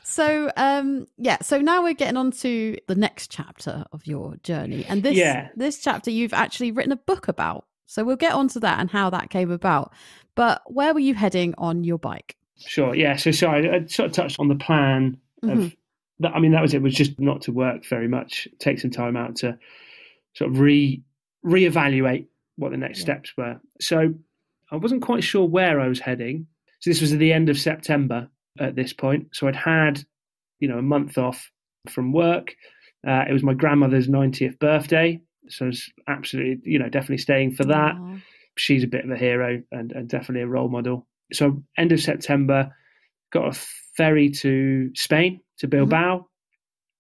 So now we're getting on to the next chapter of your journey. And this chapter you've actually written a book about. So we'll get on to that and how that came about. But where were you heading on your bike? Sure, yeah. So sorry, I sort of touched on the plan of that. I mean, that was it. Was just not to work very much. Take some time out to sort of reevaluate what the next steps were. So I wasn't quite sure where I was heading. So this was at the end of September at this point. So I'd had, a month off from work. It was my grandmother's 90th birthday. So I was absolutely, definitely staying for that. Aww. She's a bit of a hero and definitely a role model. So end of September, got a ferry to Spain, to Bilbao.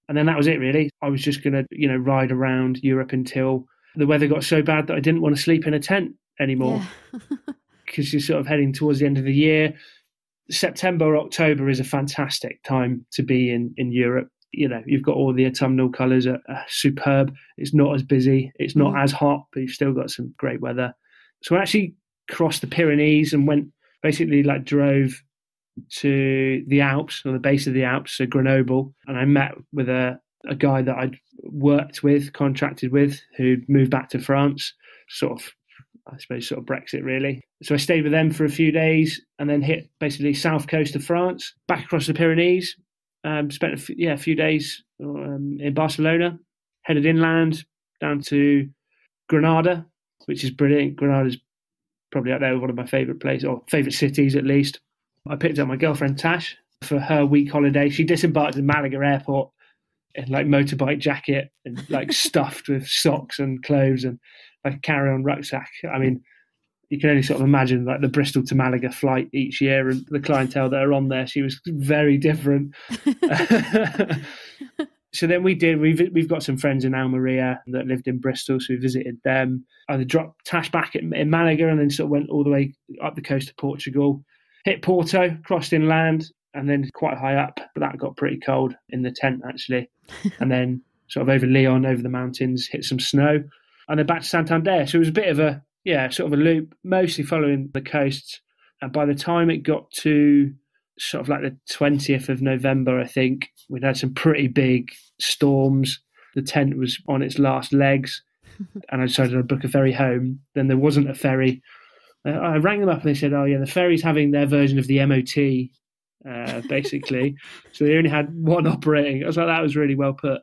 And then that was it, really. I was just going to, ride around Europe until the weather got so bad that I didn't want to sleep in a tent anymore. Because you're sort of heading towards the end of the year. September, October is a fantastic time to be in Europe. You've got all the autumnal colours are superb. It's not as busy. It's not as hot, but you've still got some great weather. So I actually crossed the Pyrenees and drove to the Alps, or the base of the Alps, so Grenoble. And I met with a guy that I'd contracted with, who'd moved back to France, sort of Brexit, really. So I stayed with them for a few days and then hit basically south coast of France, back across the Pyrenees, spent a few days in Barcelona, headed inland down to Granada, which is brilliant. Granada's probably up there with one of my favourite places, or favourite cities at least. I picked up my girlfriend Tash for her week holiday. She disembarked in Malaga airport in motorbike jacket and stuffed with socks and clothes and a carry-on rucksack. I mean, you can only sort of imagine the Bristol to Malaga flight each year and the clientele that are on there. She was very different. So then we've got some friends in Almeria that lived in Bristol, so we visited them. I dropped Tash back in Malaga and then sort of went all the way up the coast of Portugal, hit Porto, crossed inland, and then quite high up, but that got pretty cold in the tent actually. And then sort of over Leon, over the mountains, hit some snow, and then back to Santander. So it was a bit of a loop, mostly following the coasts. And by the time it got to sort of the 20th of November, I think, we'd had some pretty big storms. The tent was on its last legs, and I decided to book a ferry home. Then there wasn't a ferry. I rang them up and they said, oh yeah, the ferry's having their version of the MOT, basically. So they only had one operating. I was like, that was really well put.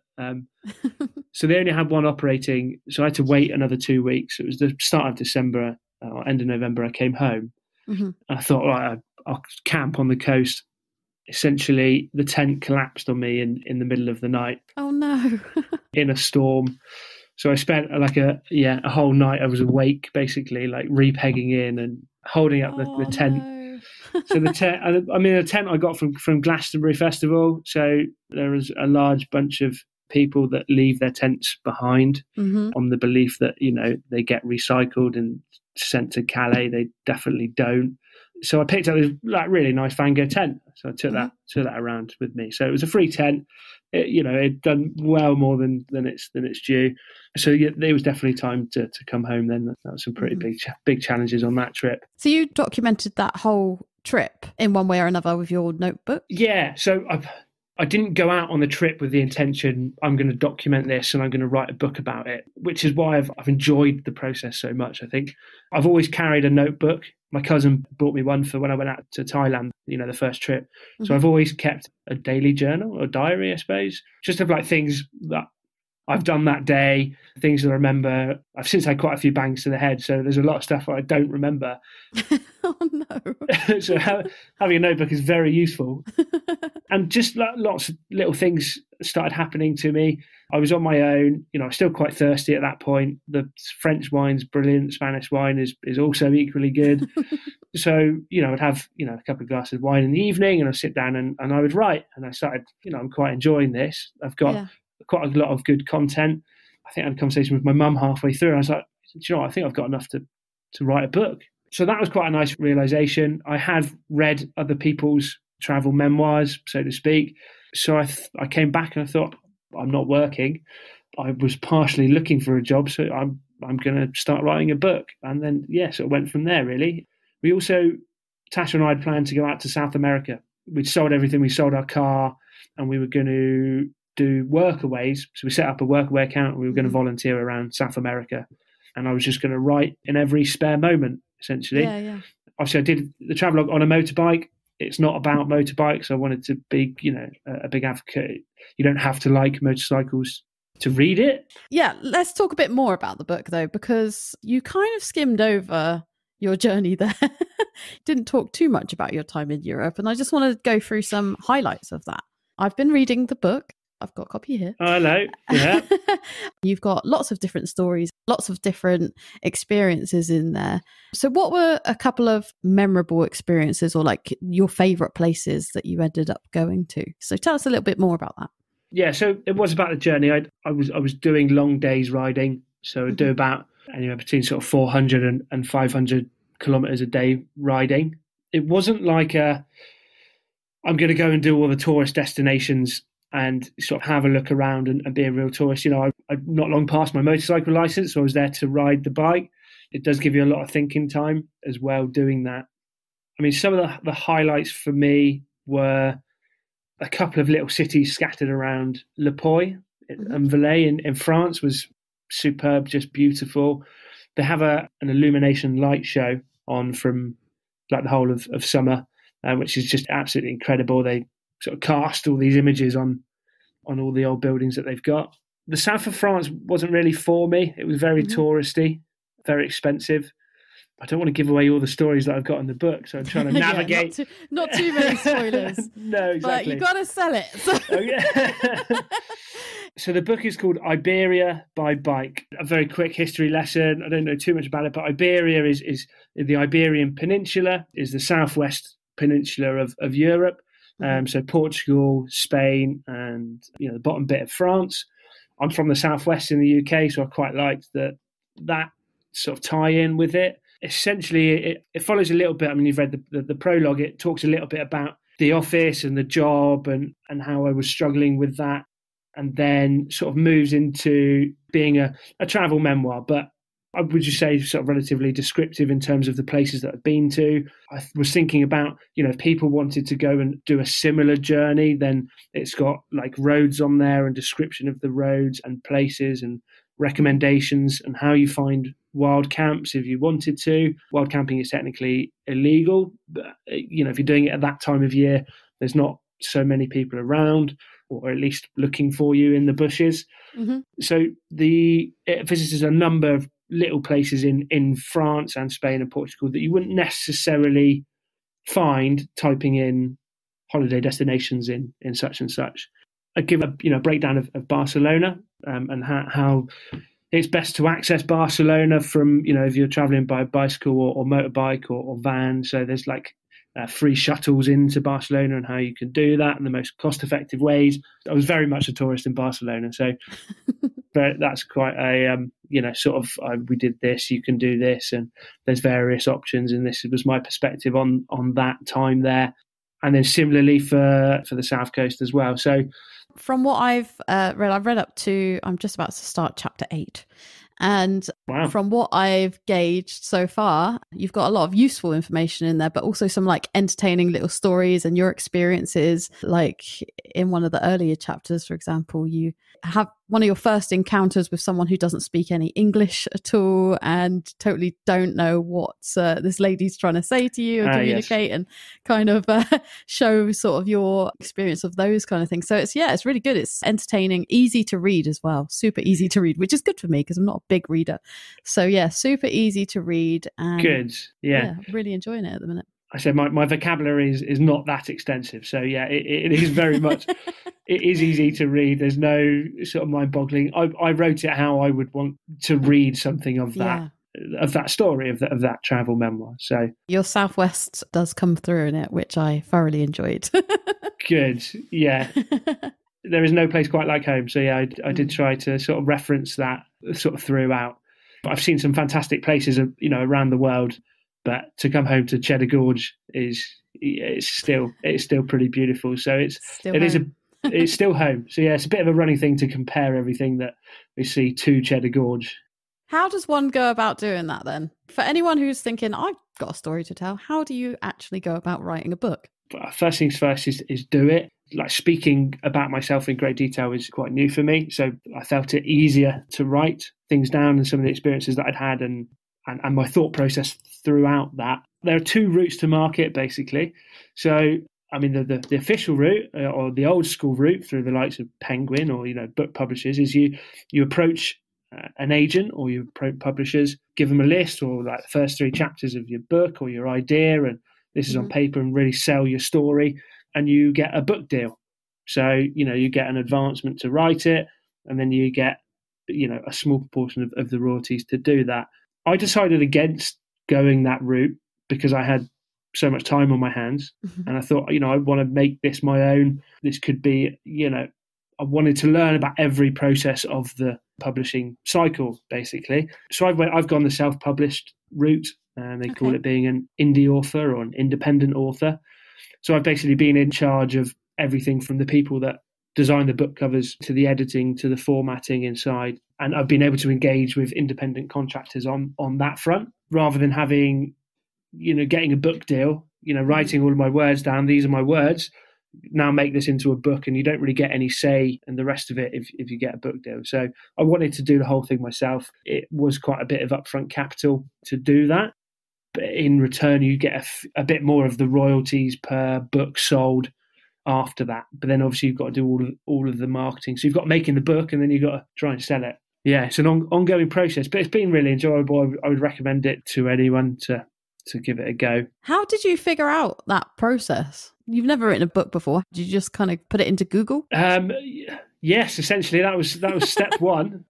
So they only had one operating. So I had to wait another 2 weeks. It was the start of December, or end of November, I came home. I thought, right, I'll camp on the coast. Essentially, the tent collapsed on me in the middle of the night. Oh no. In a storm. So I spent a whole night. I was awake, basically, repegging in and holding up the tent. No. So the tent I got from Glastonbury Festival. So there was a large bunch of people that leave their tents behind on the belief that they get recycled and sent to Calais. They definitely don't. So I picked up this really nice Van Gogh tent. So I took that around with me. So it was a free tent. It'd done well more than it's due. So yeah, it was definitely time to come home then. That was some pretty big challenges on that trip. So you documented that whole trip in one way or another with your notebook? Yeah, so I didn't go out on the trip with the intention, I'm going to document this and I'm going to write a book about it, which is why I've enjoyed the process so much, I think. I've always carried a notebook. My cousin bought me one for when I went out to Thailand, the first trip. Mm-hmm. So I've always kept a daily journal or diary, I suppose, just of like things that I've done that day, things that I remember. I've since had quite a few bangs to the head, so there's a lot of stuff I don't remember. Oh, no. So having a notebook is very useful. And just lots of little things started happening to me. I was on my own. I was still quite thirsty at that point. The French wine's brilliant. Spanish wine is also equally good. So, I'd have, a couple of glasses of wine in the evening and I'd sit down and I would write. And I started, I'm quite enjoying this. I've got quite a lot of good content. I think I had a conversation with my mum halfway through. And I was like, I think I've got enough to write a book. So that was quite a nice realization. I had read other people's travel memoirs, so to speak. So I came back and I thought, I'm not working. I was partially looking for a job, so I'm going to start writing a book. And then, so it went from there, really. We also, Tasha and I had planned to go out to South America. We'd sold everything. We sold our car and we were going to do workaways. So we set up a workaway account and we were going to volunteer around South America. And I was just going to write in every spare moment, essentially. Yeah. Obviously, I did the travelogue on a motorbike. It's not about motorbikes. I wanted to be, a big advocate. You don't have to like motorcycles to read it. Yeah, let's talk a bit more about the book, though, because you kind of skimmed over your journey there. Didn't talk too much about your time in Europe. And I just want to go through some highlights of that. I've been reading the book. I've got a copy here. Oh, hello. Yeah. You've got lots of different stories, lots of different experiences in there. So what were a couple of memorable experiences or like your favourite places that you ended up going to? So tell us a little bit more about that. Yeah, so it was about the journey. I was doing long days riding. So I'd do about anywhere between sort of 400 and 500 kilometres a day riding. It wasn't like I'm going to go and do all the tourist destinations and sort of have a look around and be a real tourist. I'd not long passed my motorcycle license, so I was there to ride the bike. It does give you a lot of thinking time as well doing that. I mean, some of the highlights for me were a couple of little cities scattered around Le Puy and Valais in France was superb, just beautiful. They have an illumination light show on from like the whole of summer, which is just absolutely incredible. They sort of cast all these images on all the old buildings that they've got. The south of France wasn't really for me. It was very touristy, very expensive. I don't want to give away all the stories that I've got in the book, so I'm trying to navigate. Not too many spoilers. No, exactly. But you got to sell it. So the book is called Iberia by Bike. A very quick history lesson. I don't know too much about it, but Iberia is the Iberian Peninsula, is the southwest peninsula of Europe. So Portugal, Spain, and the bottom bit of France. I'm from the southwest in the UK, so I quite liked that sort of tie-in with it. Essentially, it follows a little bit. I mean, you've read the prologue. It talks a little bit about the office and the job and how I was struggling with that, and then sort of moves into being a travel memoir. But I would just say sort of relatively descriptive in terms of the places that I've been to. I was thinking about, if people wanted to go and do a similar journey, then it's got like roads on there and description of the roads and places and recommendations and how you find wild camps if you wanted to. Wild camping is technically illegal, but if you're doing it at that time of year, there's not so many people around, or at least looking for you in the bushes. So it visits a number of little places in France and Spain and Portugal that you wouldn't necessarily find typing in holiday destinations in such and such. I give a breakdown of Barcelona and how it's best to access Barcelona from, if you're traveling by bicycle or motorbike or van. So there's like free shuttles into Barcelona and how you can do that in the most cost-effective ways. I was very much a tourist in Barcelona, so that's quite a we did this, you can do this, and there's various options, and this was my perspective on that time there. And then similarly for the South Coast as well. So from what I've read up to, I'm just about to start chapter 8. And wow. From what I've gauged so far, you've got a lot of useful information in there, but also some like entertaining little stories and your experiences. Like in one of the earlier chapters, for example, you have one of your first encounters with someone who doesn't speak any English at all and totally don't know what this lady's trying to say to you and communicate, yes. And kind of show sort of your experience of those kind of things. So it's really good. It's entertaining, easy to read as well, super easy to read, which is good for me because I'm not a big reader. So yeah, super easy to read. And good. Yeah, really enjoying it at the minute. I said my vocabulary is not that extensive. So yeah, it is very much, it is easy to read. There's no sort of mind-boggling. I wrote it how I would want to read something of that, of that story, of that travel memoir. So your Southwest does come through in it, which I thoroughly enjoyed. Good. Yeah. There is no place quite like home. So yeah, I did try to sort of reference that sort of throughout. I've seen some fantastic places, around the world. But to come home to Cheddar Gorge it's still pretty beautiful. So it's still home. So yeah, it's a bit of a running thing to compare everything that we see to Cheddar Gorge. How does one go about doing that then? For anyone who's thinking, I've got a story to tell, how do you actually go about writing a book? First things first is do it. Like speaking about myself in great detail is quite new for me. So I felt it easier to write things down and some of the experiences that I'd had and my thought process throughout that. There are two routes to market, basically. So, I mean, the official route or the old school route through the likes of Penguin or, book publishers is you approach an agent or you approach publishers, give them a list or like the first 3 chapters of your book or your idea, and this is on paper, and really sell your story, and you get a book deal. So, you get an advancement to write it, and then you get, a small proportion of the royalties to do that. I decided against going that route because I had so much time on my hands, and I thought, I want to make this my own. This could be, I wanted to learn about every process of the publishing cycle, basically. So I've gone the self-published route, and they call it being an indie author or an independent author. So I've basically been in charge of everything from the people that design the book covers to the editing to the formatting inside. And I've been able to engage with independent contractors on that front rather than having, getting a book deal, writing all of my words down. These are my words. Now make this into a book, and you don't really get any say in the rest of it if you get a book deal. So I wanted to do the whole thing myself. It was quite a bit of upfront capital to do that. But in return, you get a bit more of the royalties per book sold after that. But then obviously you've got to do all of the marketing. So you've got making the book, and then you've got to try and sell it. Yeah, it's an ongoing process, but it's been really enjoyable. I would recommend it to anyone to give it a go. How did you figure out that process? You've never written a book before. Did you just kind of put it into Google? Yes, essentially that was step one.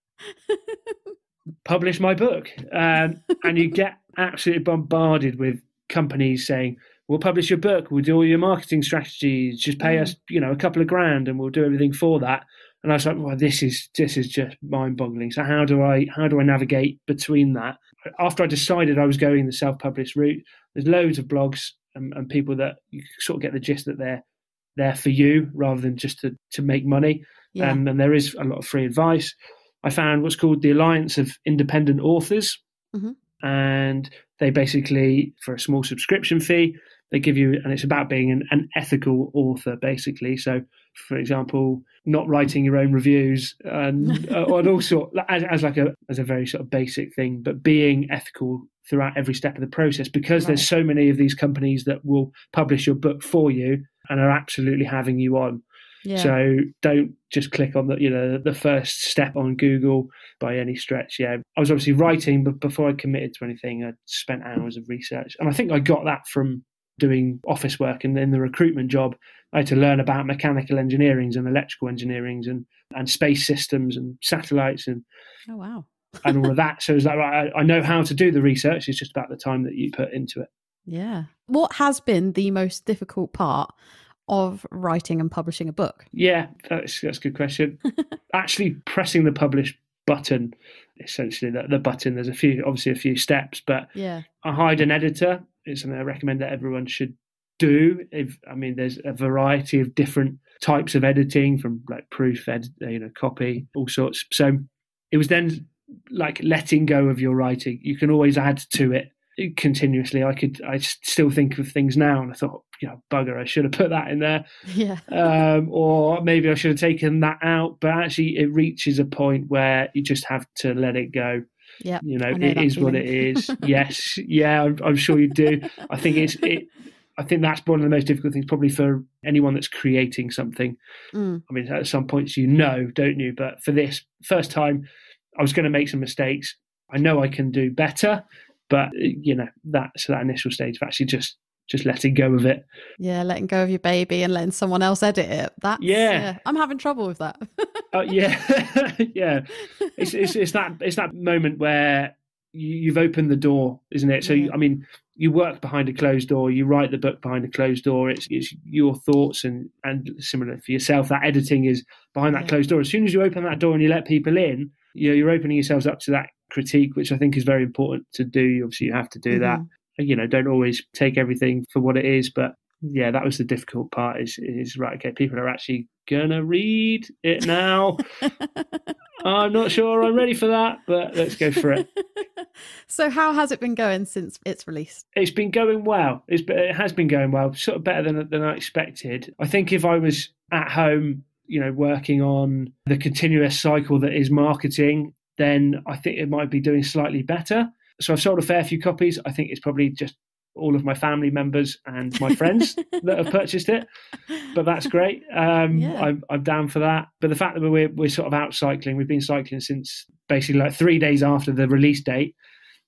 Publish my book, and you get absolutely bombarded with companies saying, "We'll publish your book. We'll do all your marketing strategies. Just pay us, a couple of grand, and we'll do everything for that." And I was like, "Well, this is just mind-boggling." So how do I navigate between that? After I decided I was going the self-published route, there's loads of blogs and people that you sort of get the gist that they're there for you rather than just to make money. Yeah. And there is a lot of free advice. I found what's called the Alliance of Independent Authors, and they basically, for a small subscription fee, they give you, and it's about being an ethical author, basically. So, for example, not writing your own reviews and all sorts, as a very sort of basic thing, but being ethical throughout every step of the process, because there's so many of these companies that will publish your book for you and are absolutely having you on. Yeah. So don't just click on the first step on Google by any stretch. Yeah, I was obviously writing, but before I committed to anything, I spent hours of research, and I think I got that from doing office work. And in the recruitment job, I had to learn about mechanical engineering and electrical engineering and space systems and satellites and and all of that. So it's like, I know how to do the research. It's just about the time that you put into it. Yeah. What has been the most difficult part of writing and publishing a book? Yeah, that's a good question. Actually pressing the publish button, essentially the button, there's obviously a few steps, but I hired an editor. It's something I recommend that everyone should do. There's a variety of different types of editing, from like proof, copy, all sorts. So it was then like letting go of your writing. You can always add to it continuously. I still think of things now, and I thought, bugger, I should have put that in there. Yeah. Or maybe I should have taken that out. But actually, it reaches a point where you just have to let it go. Yeah, it is feeling. What it is. Yes, yeah, I'm sure you do. I think I think that's one of the most difficult things, probably for anyone that's creating something. I mean, at some points, don't you? But for this first time, I was going to make some mistakes. I know I can do better, but that initial stage of actually just letting go of it. Yeah, letting go of your baby and letting someone else edit it. Yeah. I'm having trouble with that. Yeah, yeah. It's that moment where you've opened the door, isn't it? So I mean, you work behind a closed door. You write the book behind a closed door. It's your thoughts and similar for yourself. That editing is behind that closed door. As soon as you open that door and you let people in, you're opening yourselves up to that critique, which I think is very important to do. Obviously, you have to do that. Don't always take everything for what it is, but yeah, that was the difficult part is right, okay, people are actually gonna read it now. I'm not sure I'm ready for that, but let's go for it. So how has it been going since it's released? It's been going well. It has been going well, sort of better than I expected. I think if I was at home, working on the continuous cycle that is marketing, then I think it might be doing slightly better. So I've sold a fair few copies. I think it's probably just all of my family members and my friends that have purchased it, but that's great. I'm down for that. But the fact that we're sort of out cycling, we've been cycling since basically like 3 days after the release date,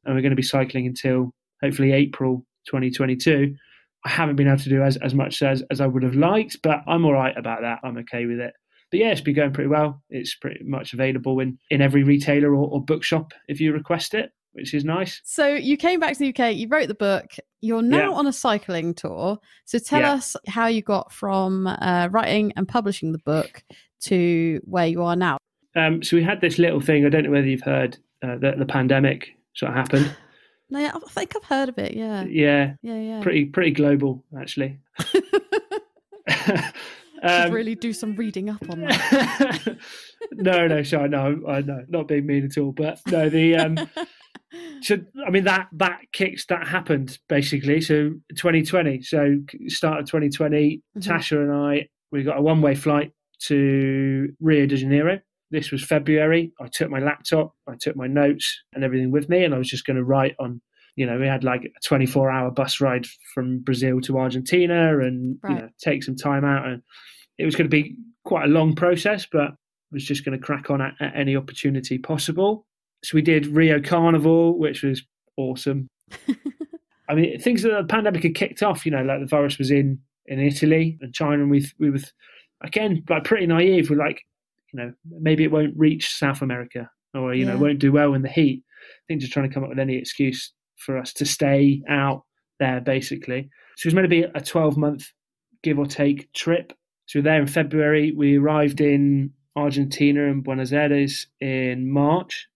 and we're going to be cycling until hopefully April 2022. I haven't been able to do as much as I would have liked, but I'm all right about that. I'm okay with it. But yeah, it's been going pretty well. It's pretty much available in every retailer or bookshop if you request it, which is nice. So you came back to the UK, you wrote the book, you're now on a cycling tour. So tell us how you got from writing and publishing the book to where you are now. So we had this little thing, I don't know whether you've heard, that the pandemic sort of happened. No, I think I've heard of it, yeah. Yeah. Pretty global, actually. Should really do some reading up on that. No, sorry, no, I know, not being mean at all, but no, so I mean that happened basically. So 2020, so start of 2020, Tasha and I, we got a one-way flight to Rio de Janeiro. This was February. I took my laptop, I took my notes and everything with me, and I was just going to write on. We had like a 24-hour bus ride from Brazil to Argentina, and take some time out, and it was going to be quite a long process, but was just going to crack on at any opportunity possible. So we did Rio Carnival, which was awesome. I mean, things that the pandemic had kicked off, like the virus was in Italy and China, and we were, again, like pretty naive. We're like, maybe it won't reach South America, or, won't do well in the heat. I think just trying to come up with any excuse for us to stay out there, basically. So it was meant to be a 12-month, give or take, trip. So we were there in February. We arrived in Argentina and Buenos Aires in March.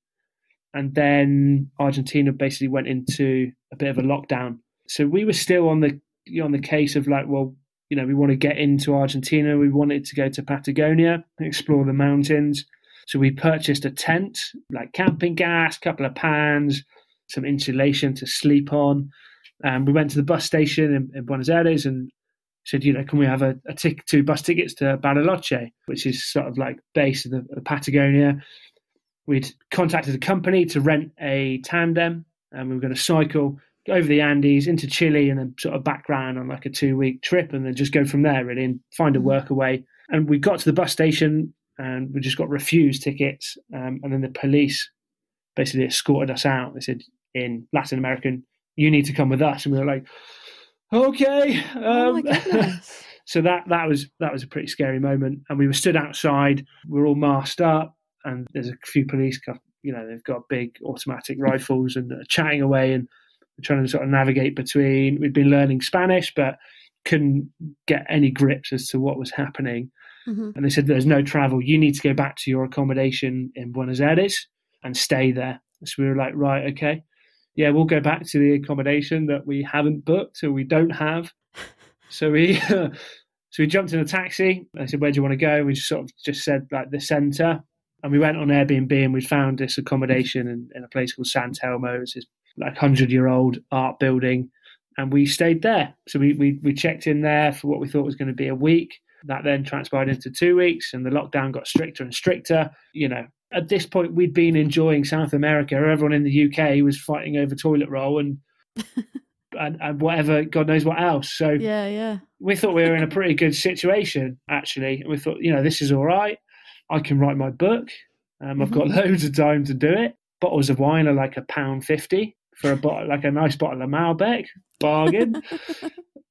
And then Argentina basically went into a bit of a lockdown. So we were still on the case of like, well, we want to get into Argentina. We wanted to go to Patagonia, explore the mountains. So we purchased a tent, like camping gas, a couple of pans, some insulation to sleep on. We went to the bus station in Buenos Aires and said, can we have a two bus tickets to Bariloche, which is sort of like base of the Patagonia. We'd contacted a company to rent a tandem, and we were going to cycle over the Andes into Chile and then sort of back round on like a 2-week trip, and then just go from there really and find a workaway. And we got to the bus station and we just got refused tickets. And then the police basically escorted us out. They said, in Latin American, you need to come with us. And we were like, okay. Oh my goodness. So that was a pretty scary moment. And we were stood outside. We were all masked up, and there's a few police, they've got big automatic rifles and chatting away, and we're trying to sort of navigate between. We'd been learning Spanish, but couldn't get any grips as to what was happening. And they said, there's no travel. You need to go back to your accommodation in Buenos Aires and stay there. So we were like, right, okay. Yeah, we'll go back to the accommodation that we haven't booked or we don't have. So we jumped in a taxi. I said, where do you want to go? We just sort of just said like the centre. And we went on Airbnb and we found this accommodation in a place called San Telmo. It's this like 100-year-old art building. And we stayed there. So we checked in there for what we thought was going to be a week. That then transpired into 2 weeks, and the lockdown got stricter and stricter. You know, at this point, we'd been enjoying South America. Everyone in the UK was fighting over toilet roll and and whatever, God knows what else. So yeah, we thought we were in a pretty good situation, actually. And we thought, you know, this is all right. I can write my book. I've got loads of time to do it. Bottles of wine are like £1.50 for a bottle, like a nice bottle of Malbec, bargain.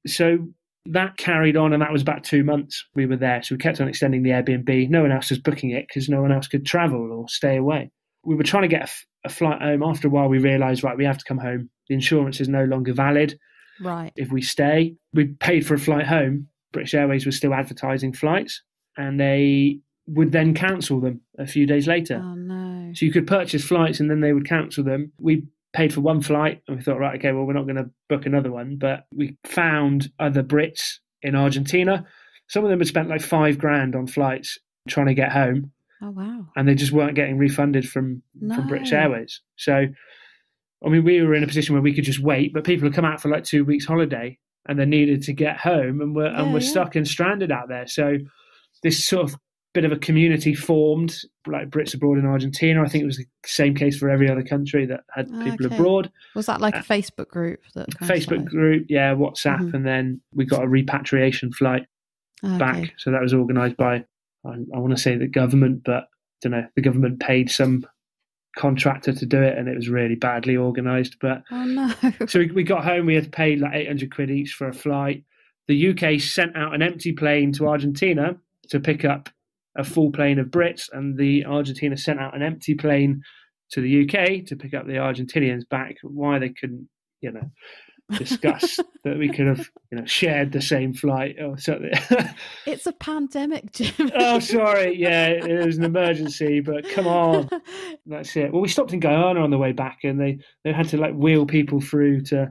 So that carried on, and that was about 2 months we were there. So we kept on extending the Airbnb. No one else was booking it because no one else could travel or stay away. We were trying to get a flight home. After a while, we realised, right, we have to come home. The insurance is no longer valid. Right. If we stay, we paid for a flight home. British Airways was still advertising flights, and they would then cancel them a few days later. Oh, no. So you could purchase flights and then they would cancel them. We paid for one flight and we thought, right, okay, well, we're not going to book another one. But we found other Brits in Argentina. Some of them had spent like $5,000 on flights trying to get home. Oh, wow. And they just weren't getting refunded from British Airways. So, I mean, we were in a position where we could just wait, but people had come out for like 2 weeks holiday and they needed to get home and were stuck and stranded out there. So this sort of bit of a community formed, like Brits abroad in Argentina. I think it was the same case for every other country that had people abroad. Was that like a Facebook group? Facebook group, yeah, WhatsApp, and then we got a repatriation flight back. So that was organised by, I want to say the government, but I don't know, the government paid some contractor to do it, and it was really badly organised. But oh no! So we got home, we had to pay like £800 each for a flight. The UK sent out an empty plane to Argentina to pick up a full plane of Brits, and the Argentina sent out an empty plane to the UK to pick up the Argentinians back. Why they couldn't, you know, discuss that we could have, you know, shared the same flight or something. It's a pandemic, Jim. Oh, sorry. Yeah, it was an emergency, but come on. That's it. Well, we stopped in Guyana on the way back, and they had to like wheel people through to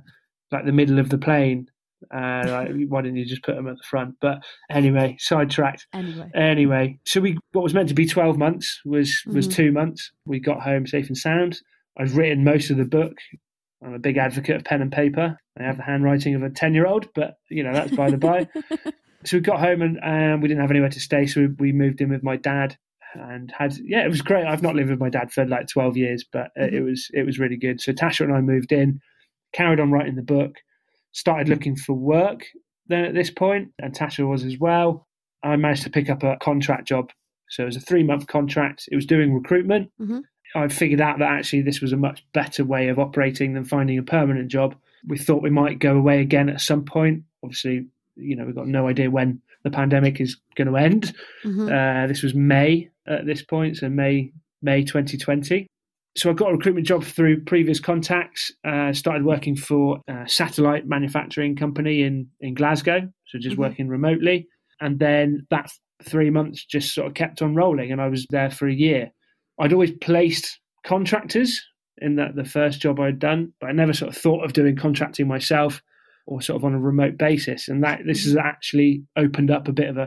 like the middle of the plane. Like, why didn't you just put them at the front? But anyway, sidetracked. Anyway, so what was meant to be 12 months was 2 months. We got home safe and sound. I've written most of the book. I'm a big advocate of pen and paper. I have the handwriting of a 10-year-old, but you know, that's by the by. So we got home and we didn't have anywhere to stay, so we moved in with my dad and it was great. I've not lived with my dad for like 12 years, but it was really good. So Tasha and I moved in, carried on writing the book. Started looking for work then at this point, and Tasha was as well. I managed to pick up a contract job. So it was a 3-month contract. It was doing recruitment. I figured out that actually this was a much better way of operating than finding a permanent job. We thought we might go away again at some point. Obviously, you know, we've got no idea when the pandemic is going to end. This was May at this point, so May 2020. So I got a recruitment job through previous contacts, started working for a satellite manufacturing company in Glasgow, so just working remotely. And then that 3 months just sort of kept on rolling, and I was there for a year. I'd always placed contractors in the first job I'd done, but I never sort of thought of doing contracting myself or sort of on a remote basis. And this has actually opened up a bit of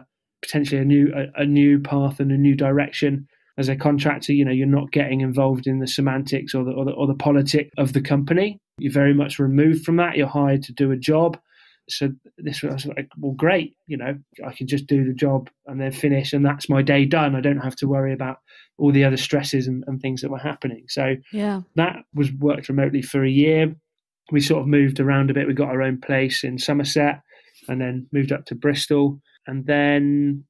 potentially a new path and a new direction. As a contractor, you know, you're not getting involved in the semantics or the politics of the company. You're very much removed from that. You're hired to do a job. So this was like, well, great. You know, I can just do the job and then finish, and that's my day done. I don't have to worry about all the other stresses and things that were happening. So that was worked remotely for a year. We sort of moved around a bit. We got our own place in Somerset and then moved up to Bristol. And then,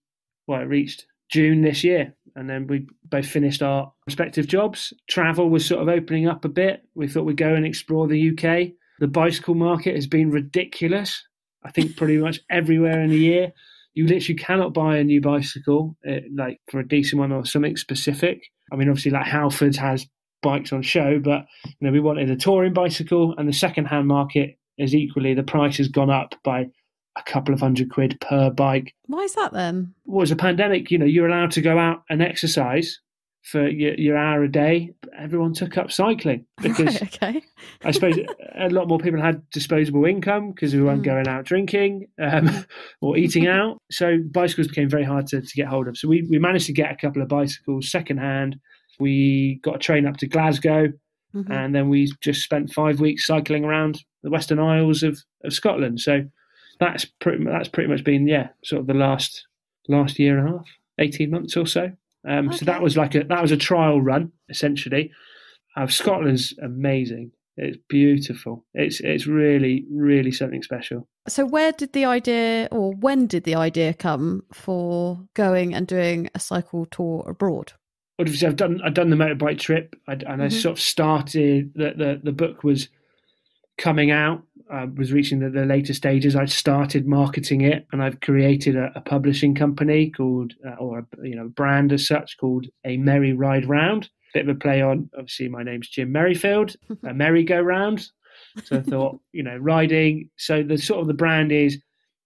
it reached June this year. And then we both finished our respective jobs. Travel was sort of opening up a bit. We thought we'd go and explore the UK. The bicycle market has been ridiculous. I think pretty much everywhere in the year. You literally cannot buy a new bicycle, like for a decent one or something specific. I mean, obviously, like Halfords has bikes on show, but you know, we wanted a touring bicycle, and the second-hand market is equally. The price has gone up by a couple of £100 per bike. Why is that then? Well, as a pandemic, you know, you're allowed to go out and exercise for your hour a day, everyone took up cycling because okay. I suppose a lot more people had disposable income because we weren't going out drinking or eating out. So bicycles became very hard to get hold of. So we managed to get a couple of bicycles secondhand. We got a train up to Glasgow, and then we just spent 5 weeks cycling around the Western Isles of Scotland. So that's pretty much been sort of the last year and a half, 18 months or so. So that was a trial run essentially. Scotland's amazing. It's beautiful. It's really, really something special. So when did the idea come for going and doing a cycle tour abroad? Obviously, I've done the motorbike trip, I sort of started. The book was coming out, was reaching the later stages. I started marketing it, and I've created a publishing company called, or a brand as such, called A Merry Ride Round. Bit of a play on, obviously, my name's Jim Merryfield, a merry-go-round. So I thought, riding. So the brand is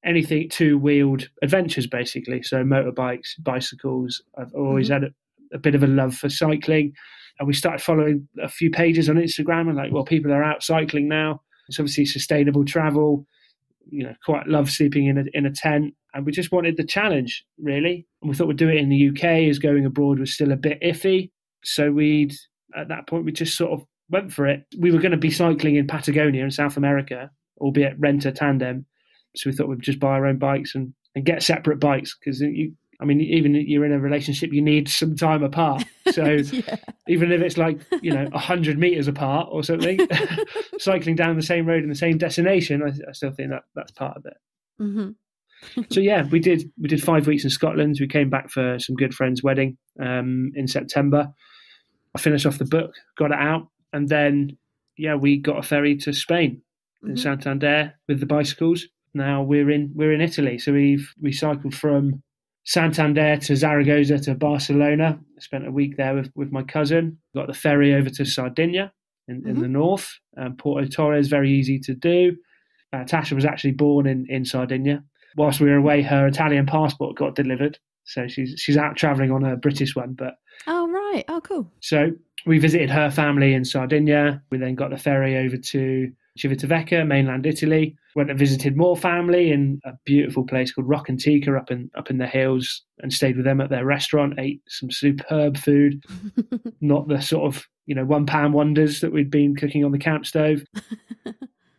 anything two-wheeled adventures, basically. So motorbikes, bicycles. I've always had a bit of a love for cycling. And we started following a few pages on Instagram and people are out cycling now. It's obviously sustainable travel, quite love sleeping in a tent. And we just wanted the challenge, really. And we thought we'd do it in the UK as going abroad was still a bit iffy. So at that point, we just sort of went for it. We were going to be cycling in Patagonia in South America, albeit rent a tandem. So we thought we'd just buy our own bikes and get separate bikes because even if you're in a relationship, you need some time apart. So even if it's 100 meters apart or something, cycling down the same road in the same destination, I still think that's part of it. So we did 5 weeks in Scotland. We came back for some good friend's wedding in September. I finished off the book, got it out, and then we got a ferry to Spain in Santander with the bicycles. Now we're in Italy, so we cycled from Santander to Zaragoza to Barcelona. I spent a week there with my cousin. Got the ferry over to Sardinia in the north. Porto Torres, very easy to do. Tasha was actually born in Sardinia. Whilst we were away, her Italian passport got delivered. So she's out travelling on a British one. But oh, right. Oh, cool. So we visited her family in Sardinia. We then got the ferry over to Civitavecchia, mainland Italy. Went and visited more family in a beautiful place called Rock Antica up in the hills and stayed with them at their restaurant, ate some superb food, not the sort of, £1 wonders that we'd been cooking on the camp stove.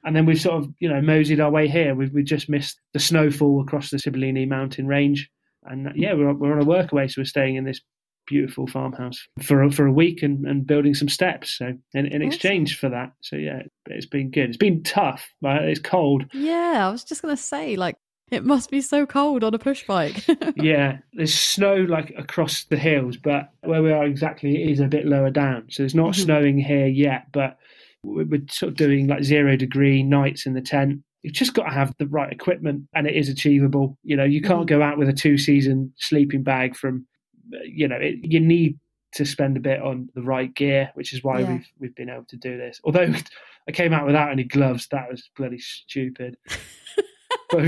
And then we've sort of, moseyed our way here. We just missed the snowfall across the Sibillini mountain range. And we're on a workaway, so we're staying in this beautiful farmhouse for a week and building some steps. So in exchange for that. So it's been good. It's been tough, but it's cold. Yeah, I was just going to say, it must be so cold on a push bike. Yeah, there's snow across the hills, but where we are exactly is a bit lower down. So it's not snowing here yet, but we're sort of doing 0 degree nights in the tent. You've just got to have the right equipment, and it is achievable. You can't go out with a 2-season sleeping bag from, you need to spend a bit on the right gear, which is why we've been able to do this. Although I came out without any gloves, that was bloody stupid. But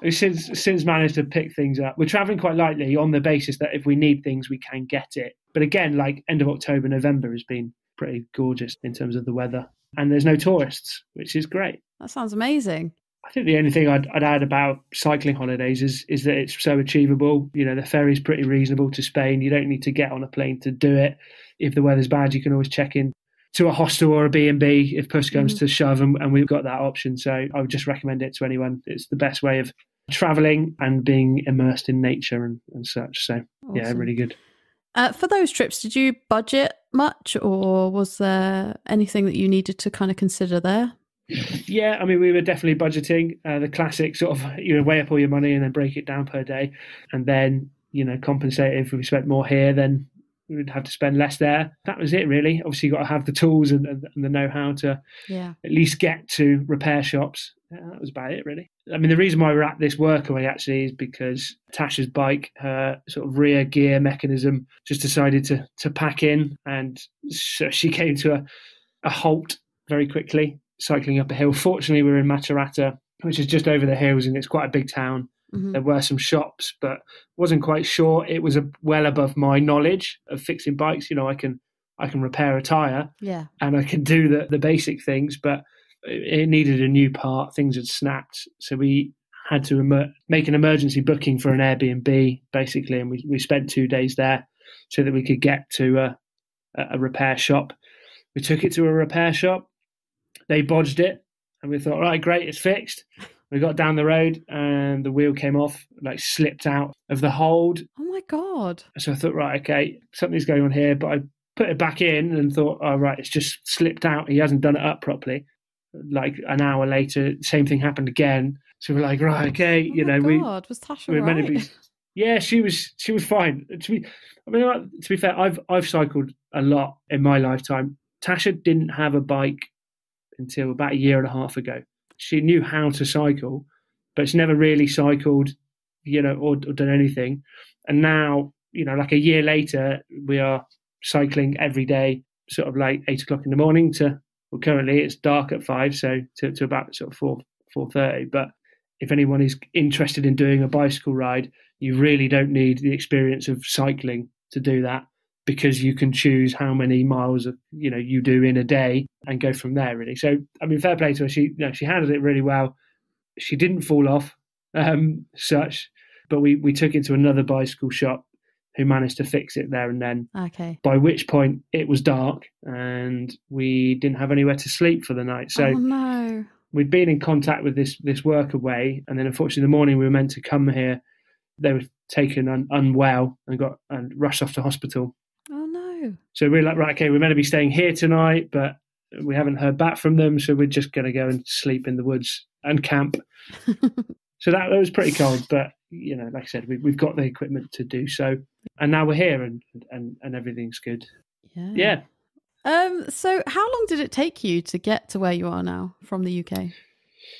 we've since managed to pick things up. We're traveling quite lightly on the basis that if we need things, we can get it. But again, end of October, November has been pretty gorgeous in terms of the weather. And there's no tourists, which is great. That sounds amazing. I think the only thing I'd add about cycling holidays is that it's so achievable. The ferry's pretty reasonable to Spain. You don't need to get on a plane to do it. If the weather's bad, you can always check in to a hostel or a B&B if push comes to shove, and we've got that option. So I would just recommend it to anyone. It's the best way of traveling and being immersed in nature and such. So awesome. Really good. For those trips, did you budget much, or was there anything that you needed to kind of consider there? Yeah, we were definitely budgeting the classic sort of, weigh up all your money and then break it down per day, and then, compensate if we spent more here, then we would have to spend less there. That was it, really. Obviously, you've got to have the tools and the know-how to at least get to repair shops. That was about it, really. The reason why we're at this workaway actually is because Tasha's bike, her sort of rear gear mechanism, just decided to pack in, and so she came to a halt very quickly, cycling up a hill. Fortunately, we're in Macerata, which is just over the hills, and it's quite a big town. Mm-hmm. There were some shops, but wasn't quite sure. It was well above my knowledge of fixing bikes. I can repair a tyre, and I can do the basic things, but it needed a new part. Things had snapped, so we had to make an emergency booking for an Airbnb, basically, and we spent 2 days there so that we could get to a repair shop. We took it to a repair shop. They bodged it, and we thought, right, great, it's fixed. We got down the road, and the wheel came off, slipped out of the hold. Oh my God. So I thought, right, okay, something's going on here, but I put it back in and thought, oh, right, it's just slipped out. He hasn't done it up properly. An hour later, same thing happened again. So we're like, right, okay, God, was Tasha we're right? meant to be. Yeah, she was fine. To be fair, I've cycled a lot in my lifetime. Tasha didn't have a bike until about a year and a half ago. She knew how to cycle, but she never really cycled, or done anything. And now, a year later, we are cycling every day, sort of 8 o'clock in the morning currently it's dark at 5, so to about sort of 4:30. But if anyone is interested in doing a bicycle ride, you really don't need the experience of cycling to do that, because you can choose how many miles you do in a day and go from there, really. So fair play to her. She handled it really well. She didn't fall off, such, but we took it to another bicycle shop who managed to fix it there and then. Okay. By which point it was dark and we didn't have anywhere to sleep for the night. So oh no. We'd been in contact with this work away, and then unfortunately in the morning we were meant to come here. They were taken unwell and rushed off to hospital. Oh no. So we're like, right, okay, we're meant to be staying here tonight, but we haven't heard back from them, so we're just going to go and sleep in the woods and camp. So that was pretty cold, but like I said, we've got the equipment to do so, and now we're here and everything's good. Yeah. So how long did it take you to get to where you are now from the UK?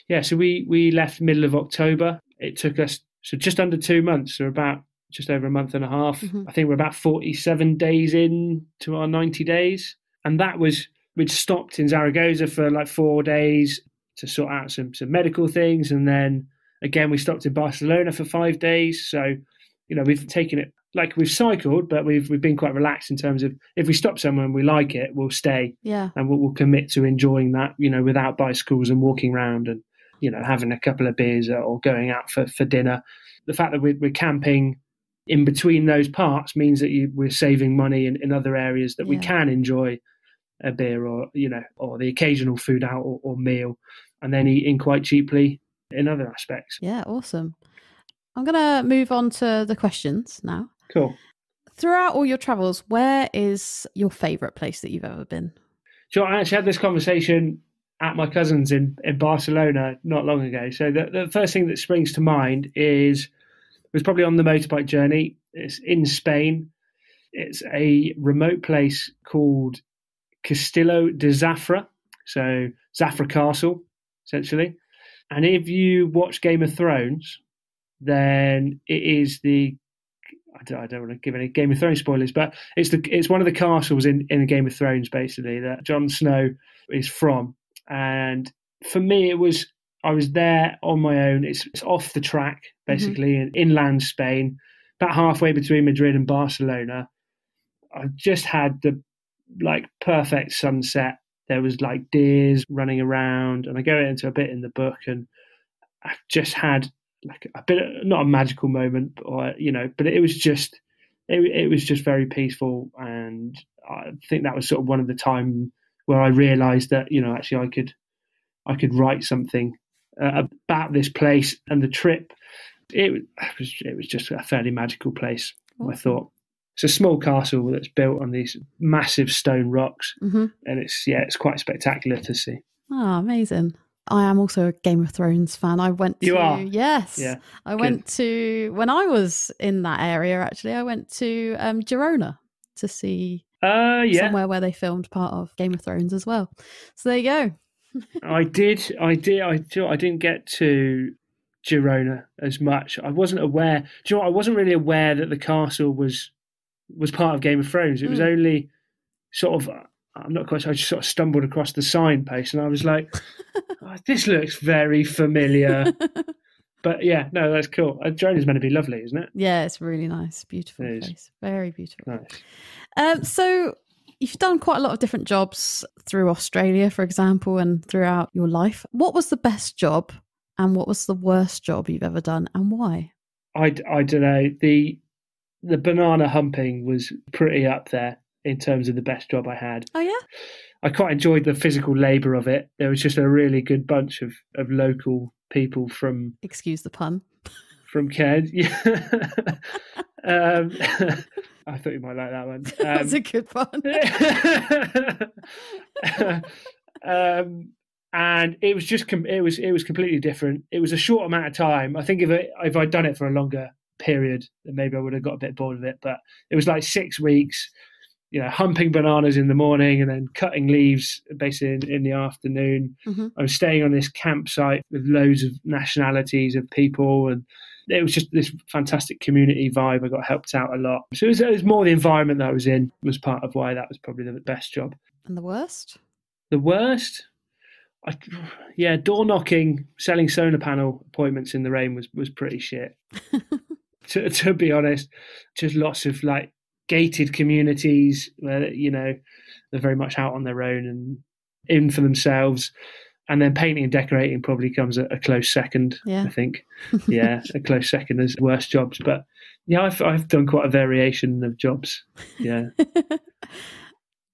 Yeah, so we left middle of October. It took us just under 2 months, so about just over a month and a half. Mm-hmm. I think we're about 47 days in to our 90 days. And that was, we'd stopped in Zaragoza for 4 days to sort out some medical things. And then again, we stopped in Barcelona for 5 days. So, we've taken it, we've cycled, but we've been quite relaxed in terms of, if we stop somewhere and we like it, we'll stay. Yeah. And we'll commit to enjoying that, without bicycles and walking around and, having a couple of beers or going out for dinner. The fact that we're camping in between those parts means that we're saving money in other areas that we can enjoy a beer or the occasional food out or meal, and then eating quite cheaply in other aspects. Yeah, awesome. I'm going to move on to the questions now. Cool. Throughout all your travels, where is your favourite place that you've ever been? Sure, I actually had this conversation at my cousin's in Barcelona not long ago. So the first thing that springs to mind was probably on the motorbike journey. It's in Spain. It's a remote place called Castillo de Zafra, so Zafra Castle, essentially. And if you watch Game of Thrones, then it is I don't want to give any Game of Thrones spoilers, but it's one of the castles in Game of Thrones, basically, that Jon Snow is from. And for me, I was there on my own. It's off the track, basically, in inland Spain, about halfway between Madrid and Barcelona. I just had the perfect sunset. There was deers running around, and I go into a bit in the book, and I just had a bit of, not a magical moment, but it was just very peaceful, and I think that was sort of one of the time where I realised that actually I could write something about this place and the trip. It was just a fairly magical place. Awesome. I thought it's a small castle that's built on these massive stone rocks, and it's quite spectacular to see. Oh, amazing! I am also a Game of Thrones fan. I went to You are? Yes. Yeah. I went to, when I was in that area. Actually, I went to Girona to see somewhere where they filmed part of Game of Thrones as well. So there you go. I didn't get to Girona as much. I wasn't aware. Do you know what? I wasn't really aware that the castle was part of Game of Thrones. It was only sort of, I'm not quite sure, I just sort of stumbled across the signpost and I was like, oh, this looks very familiar. But yeah, no, that's cool. Drone is meant to be lovely, isn't it? Yeah, it's really nice. Beautiful place. Very beautiful. Nice. So you've done quite a lot of different jobs through Australia, for example, and throughout your life. What was the best job and what was the worst job you've ever done, and why? I don't know. The banana humping was pretty up there in terms of the best job I had. Oh, yeah? I quite enjoyed the physical labour of it. There was just a really good bunch of local people from... Excuse the pun. From Cairns. Yeah. I thought you might like that one. That's a good pun. And it was just it was completely different. It was a short amount of time. I think if I'd done it for a longer period, then maybe I would have got a bit bored of it. But it was like 6 weeks, humping bananas in the morning and then cutting leaves basically in the afternoon. Mm-hmm. I was staying on this campsite with loads of nationalities of people, and it was just this fantastic community vibe. I got helped out a lot. So it was more the environment that I was in was part of why that was probably the best job. And the worst? The worst? Door knocking, selling solar panel appointments in the rain was pretty shit. to be honest, just lots of like gated communities where they're very much out on their own and in for themselves, and then painting and decorating probably comes a close second. Yeah. I think, a close second as worst jobs. But yeah, I've done quite a variation of jobs. Yeah.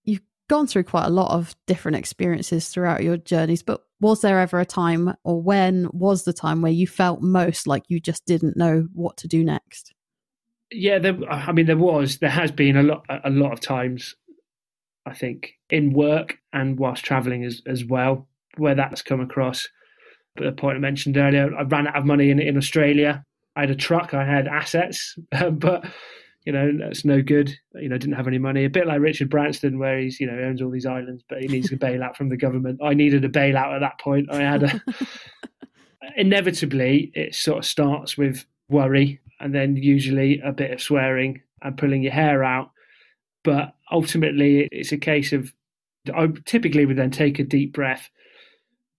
You've gone through quite a lot of different experiences throughout your journeys, but was there ever a time, or when was the time where you felt most like you just didn't know what to do next? Yeah, there has been a lot of times, I think, in work and whilst travelling as well, where that's come across. But the point I mentioned earlier, I ran out of money in Australia. I had a truck, I had assets, but that's no good. Didn't have any money. A bit like Richard Branson, where he's owns all these islands, but he needs a bailout from the government. I needed a bailout at that point. I had inevitably, it sort of starts with worry, and then usually a bit of swearing and pulling your hair out. But ultimately, it's a case of, I typically would then take a deep breath,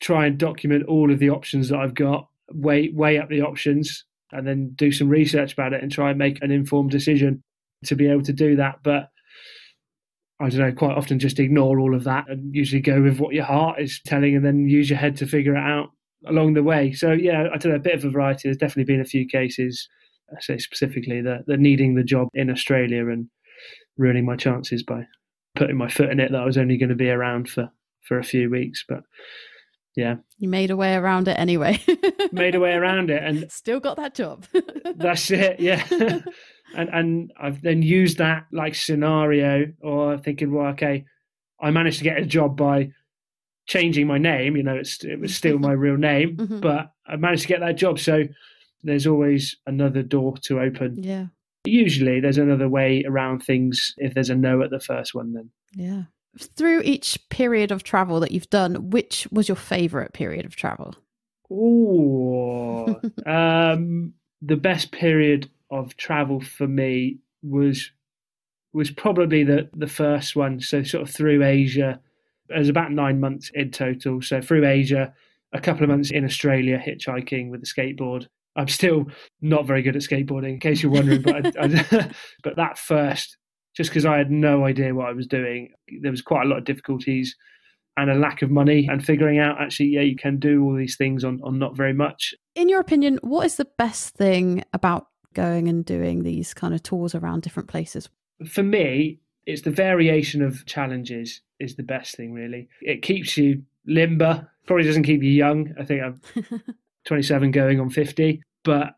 try and document all of the options that I've got, weigh up the options, and then do some research about it and try and make an informed decision to be able to do that. But I don't know, quite often just ignore all of that and usually go with what your heart is telling and then use your head to figure it out along the way. So yeah, I don't know, a bit of a variety. There's definitely been a few cases, I say specifically, the needing the job in Australia and ruining my chances by putting my foot in it that I was only going to be around for a few weeks. But yeah. You made a way around it anyway. Made a way around it and still got that job. That's it, yeah. and I've then used that like scenario, or thinking, well, okay, I managed to get a job by changing my name. It was still my real name, mm-hmm. but I managed to get that job. So there's always another door to open. Yeah. Usually there's another way around things if there's a no at the first one then. Yeah. Through each period of travel that you've done, which was your favourite period of travel? Oh, the best period of travel for me was probably the first one. So sort of through Asia. It was about 9 months in total. So through Asia, a couple of months in Australia, hitchhiking with a skateboard. I'm still not very good at skateboarding, in case you're wondering, but but that first, just because I had no idea what I was doing, there was quite a lot of difficulties and a lack of money and figuring out actually, yeah, you can do all these things on not very much. In your opinion, what is the best thing about going and doing these kind of tours around different places? For me, it's the variation of challenges is the best thing, really. It keeps you limber, probably doesn't keep you young. I think I'm 27 going on 50, but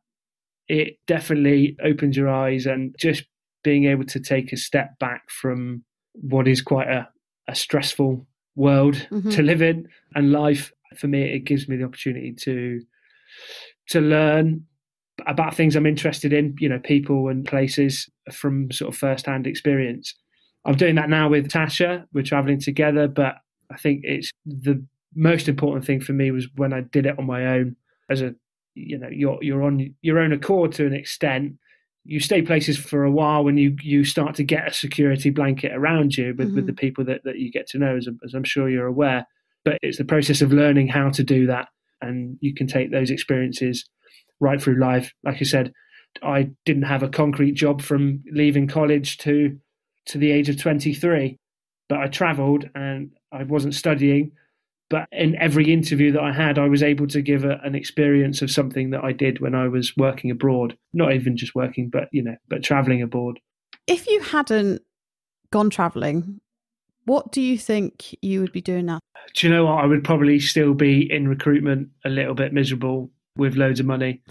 it definitely opens your eyes, and just being able to take a step back from what is quite a stressful world mm-hmm. to live in and life. For me, it gives me the opportunity to learn about things I'm interested in, people and places from sort of first-hand experience. I'm doing that now with Tasha. We're traveling together, but I think it's the most important thing for me was when I did it on my own as you're on your own accord to an extent. You stay places for a while when you start to get a security blanket around you with, mm-hmm. with the people that you get to know, as I'm sure you're aware. But it's the process of learning how to do that, and you can take those experiences right through life. Like I said, I didn't have a concrete job from leaving college to the age of 23, but I travelled and I wasn't studying. But in every interview that I had, I was able to give an experience of something that I did when I was working abroad. Not even just working, but travelling abroad. If you hadn't gone travelling, what do you think you would be doing now? Do you know what? I would probably still be in recruitment, a little bit miserable with loads of money.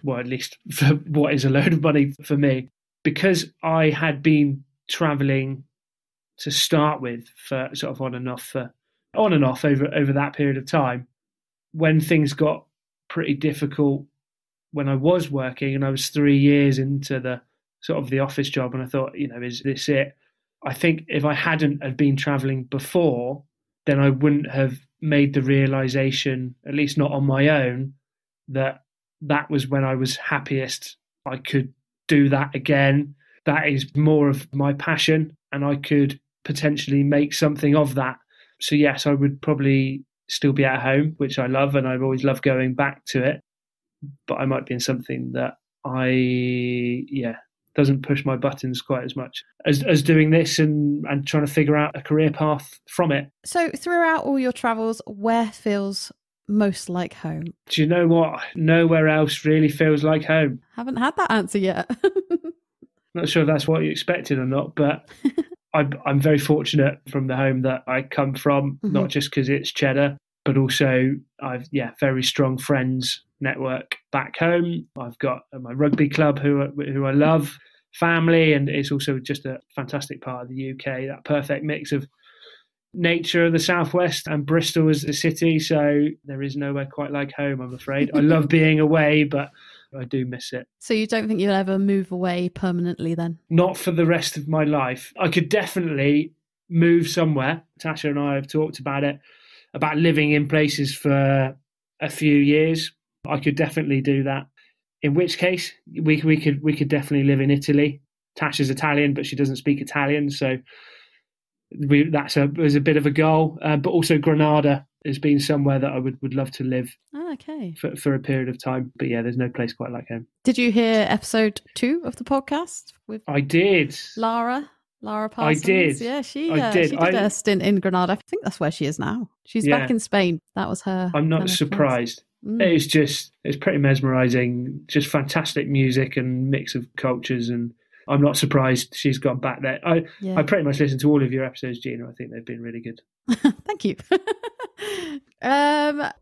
Well, at least for what is a load of money for me. Because I had been travelling to start with for sort of on and off over that period of time. When things got pretty difficult when I was working, and I was 3 years into the sort of the office job, and I thought, is this it? I think if I hadn't have been travelling before, then I wouldn't have made the realisation, at least not on my own, that was when I was happiest. I could do that again. That is more of my passion, and I could potentially make something of that. So yes, I would probably still be at home, which I love, and I've always loved going back to it. But I might be in something that doesn't push my buttons quite as much as doing this and trying to figure out a career path from it. So throughout all your travels, where feels most like home? Do you know what? Nowhere else really feels like home. Haven't had that answer yet. Not sure if that's what you expected or not, but I'm very fortunate from the home that I come from, not just because it's cheddar, but also I've very strong friends network back home. I've got my rugby club who I love, family, and it's also just a fantastic part of the UK, that perfect mix of nature of the southwest and Bristol as the city. So there is nowhere quite like home, I'm afraid. I love being away, but I do miss it. So you don't think you'll ever move away permanently then? Not for the rest of my life. I could definitely move somewhere. Tasha and I have talked about it, about living in places for a few years. I could definitely do that. In which case, we could definitely live in Italy. Tasha's Italian, but she doesn't speak Italian, so was a bit of a goal. But also Granada has been somewhere that I would love to live. Okay. For a period of time. But yeah, there's no place quite like home. Did you hear episode 2 of the podcast with? I did. Lara Parsons. I did. Yeah, she did a stint in Granada. I think that's where she is now. She's back in Spain. That was her. I'm not surprised. It's pretty mesmerising. Just fantastic music and mix of cultures, and I'm not surprised she's gone back there. I pretty much listened to all of your episodes, Gina. I think they've been really good. Thank you.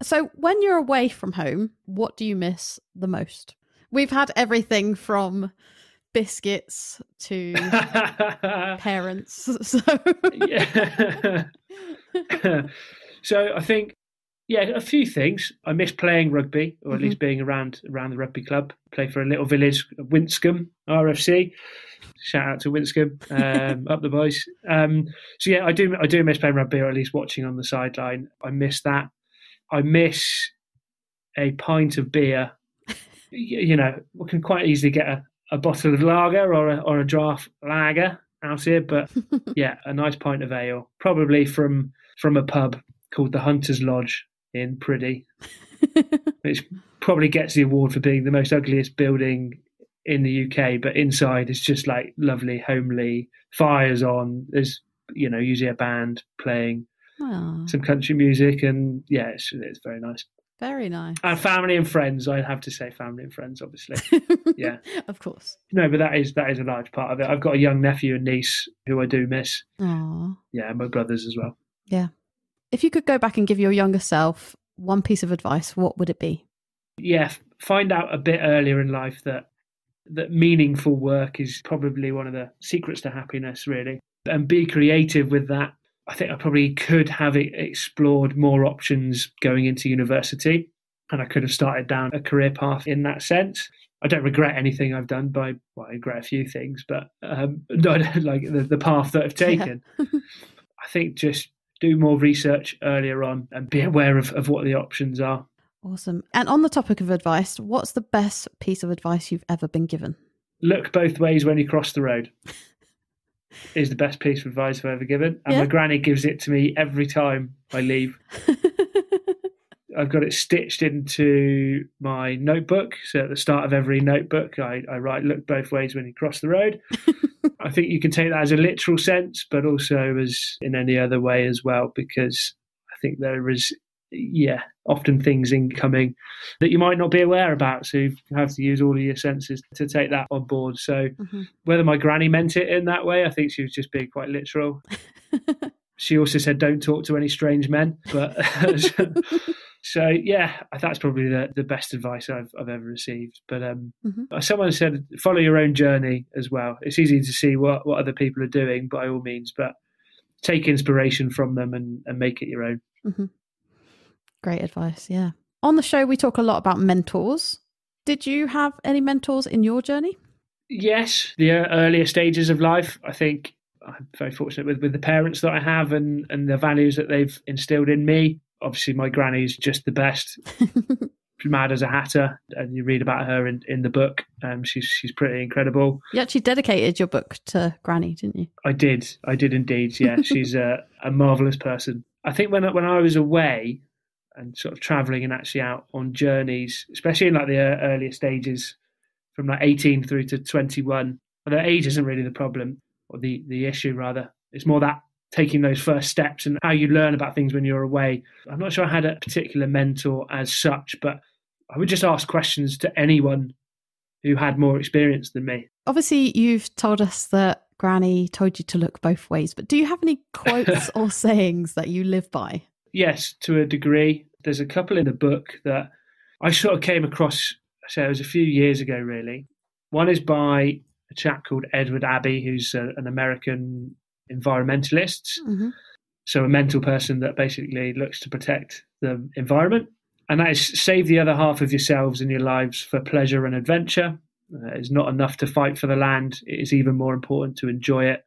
So when you're away from home, what do you miss the most? We've had everything from biscuits to parents. So So I think, a few things. I miss playing rugby, or at least being around the rugby club. Play for a little village, Winscombe RFC. Shout out to Winscombe, up the boys. So yeah, I do miss playing rugby, or at least watching on the sideline. I miss that. I miss a pint of beer. We can quite easily get a bottle of lager or a draft lager out here, but yeah, a nice pint of ale, probably from a pub called the Hunter's Lodge in Priddy, which probably gets the award for being the most ugliest building in the UK, but inside it's just like lovely, homely, fires on. There's usually a band playing some country music, and yeah, it's very nice. Very nice. And family and friends, I'd have to say family and friends, obviously. Yeah. Of course. No, but that is a large part of it. I've got a young nephew and niece who I do miss. Aww. Yeah, and my brothers as well. Yeah. If you could go back and give your younger self one piece of advice, what would it be? Yeah, find out a bit earlier in life that meaningful work is probably one of the secrets to happiness, really. And be creative with that. I think I probably could have explored more options going into university, and I could have started down a career path in that sense. I don't regret anything I've done I regret a few things, but not like the path that I've taken. Yeah. I think just do more research earlier on and be aware of what the options are. Awesome. And on the topic of advice, what's the best piece of advice you've ever been given? Look both ways when you cross the road. Is the best piece of advice I've ever given. And my granny gives it to me every time I leave. I've got it stitched into my notebook. So at the start of every notebook, I write, look both ways when you cross the road. I think you can take that as a literal sense, but also as in any other way as well, because I think there is, often things incoming that you might not be aware about. So you have to use all of your senses to take that on board. So whether my granny meant it in that way, I think she was just being quite literal. She also said, don't talk to any strange men. But so, yeah, that's probably the best advice I've ever received. But someone said, follow your own journey as well. It's easy to see what other people are doing, by all means, but take inspiration from them and make it your own. Great advice, yeah. On the show, we talk a lot about mentors. Did you have any mentors in your journey? Yes, the earlier stages of life. I think I'm very fortunate with the parents that I have and the values that they've instilled in me. Obviously, my granny's just the best. She's mad as a hatter, and you read about her in the book. She's pretty incredible. You actually dedicated your book to Granny, didn't you? I did indeed. Yeah, she's a marvelous person. I think when I was away and sort of traveling and actually out on journeys, especially in like the earlier stages, from like 18 through to 21. Although age isn't really the problem, or the issue rather. It's more that taking those first steps and how you learn about things when you're away. I'm not sure I had a particular mentor as such, but I would just ask questions to anyone who had more experience than me. Obviously, you've told us that Granny told you to look both ways, but do you have any quotes or sayings that you live by? Yes, to a degree. There's a couple in the book that I sort of came across, so it was a few years ago, really. One is by a chap called Edward Abbey, who's an American environmentalist. So a mental person that basically looks to protect the environment. And that is, save the other half of yourselves and your lives for pleasure and adventure. It's not enough to fight for the land. It is even more important to enjoy it.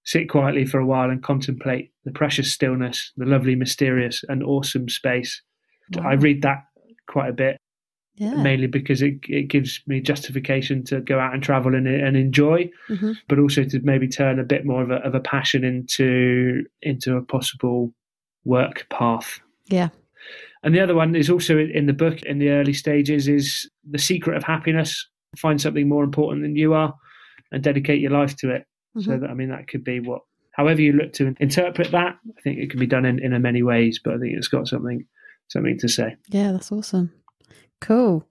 Sit quietly for a while and contemplate the precious stillness, the lovely, mysterious and awesome space. Wow. I read that quite a bit, mainly because it gives me justification to go out and travel and enjoy, but also to maybe turn a bit more of a passion into a possible work path. Yeah. And the other one is also in the book in the early stages is The Secret of Happiness. Find something more important than you are and dedicate your life to it. So that could be however you look to interpret that. I think it can be done in many ways, but I think it's got something to say. Yeah, that's awesome. Cool.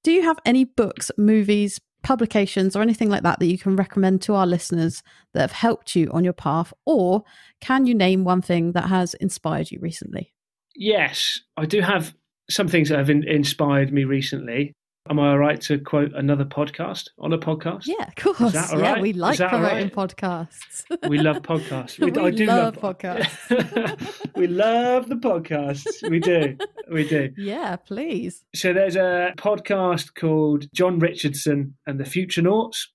Do you have any books, movies, publications, or anything like that you can recommend to our listeners that have helped you on your path? Or can you name one thing that has inspired you recently? Yes, I do have some things that have inspired me recently. Am I all right to quote another podcast on a podcast? Yeah, of course. Is that all right? Yeah, we like promoting podcasts. We love podcasts. I do love podcasts. We love the podcasts. We do. Yeah, please. So there's a podcast called John Richardson and the Futurenauts.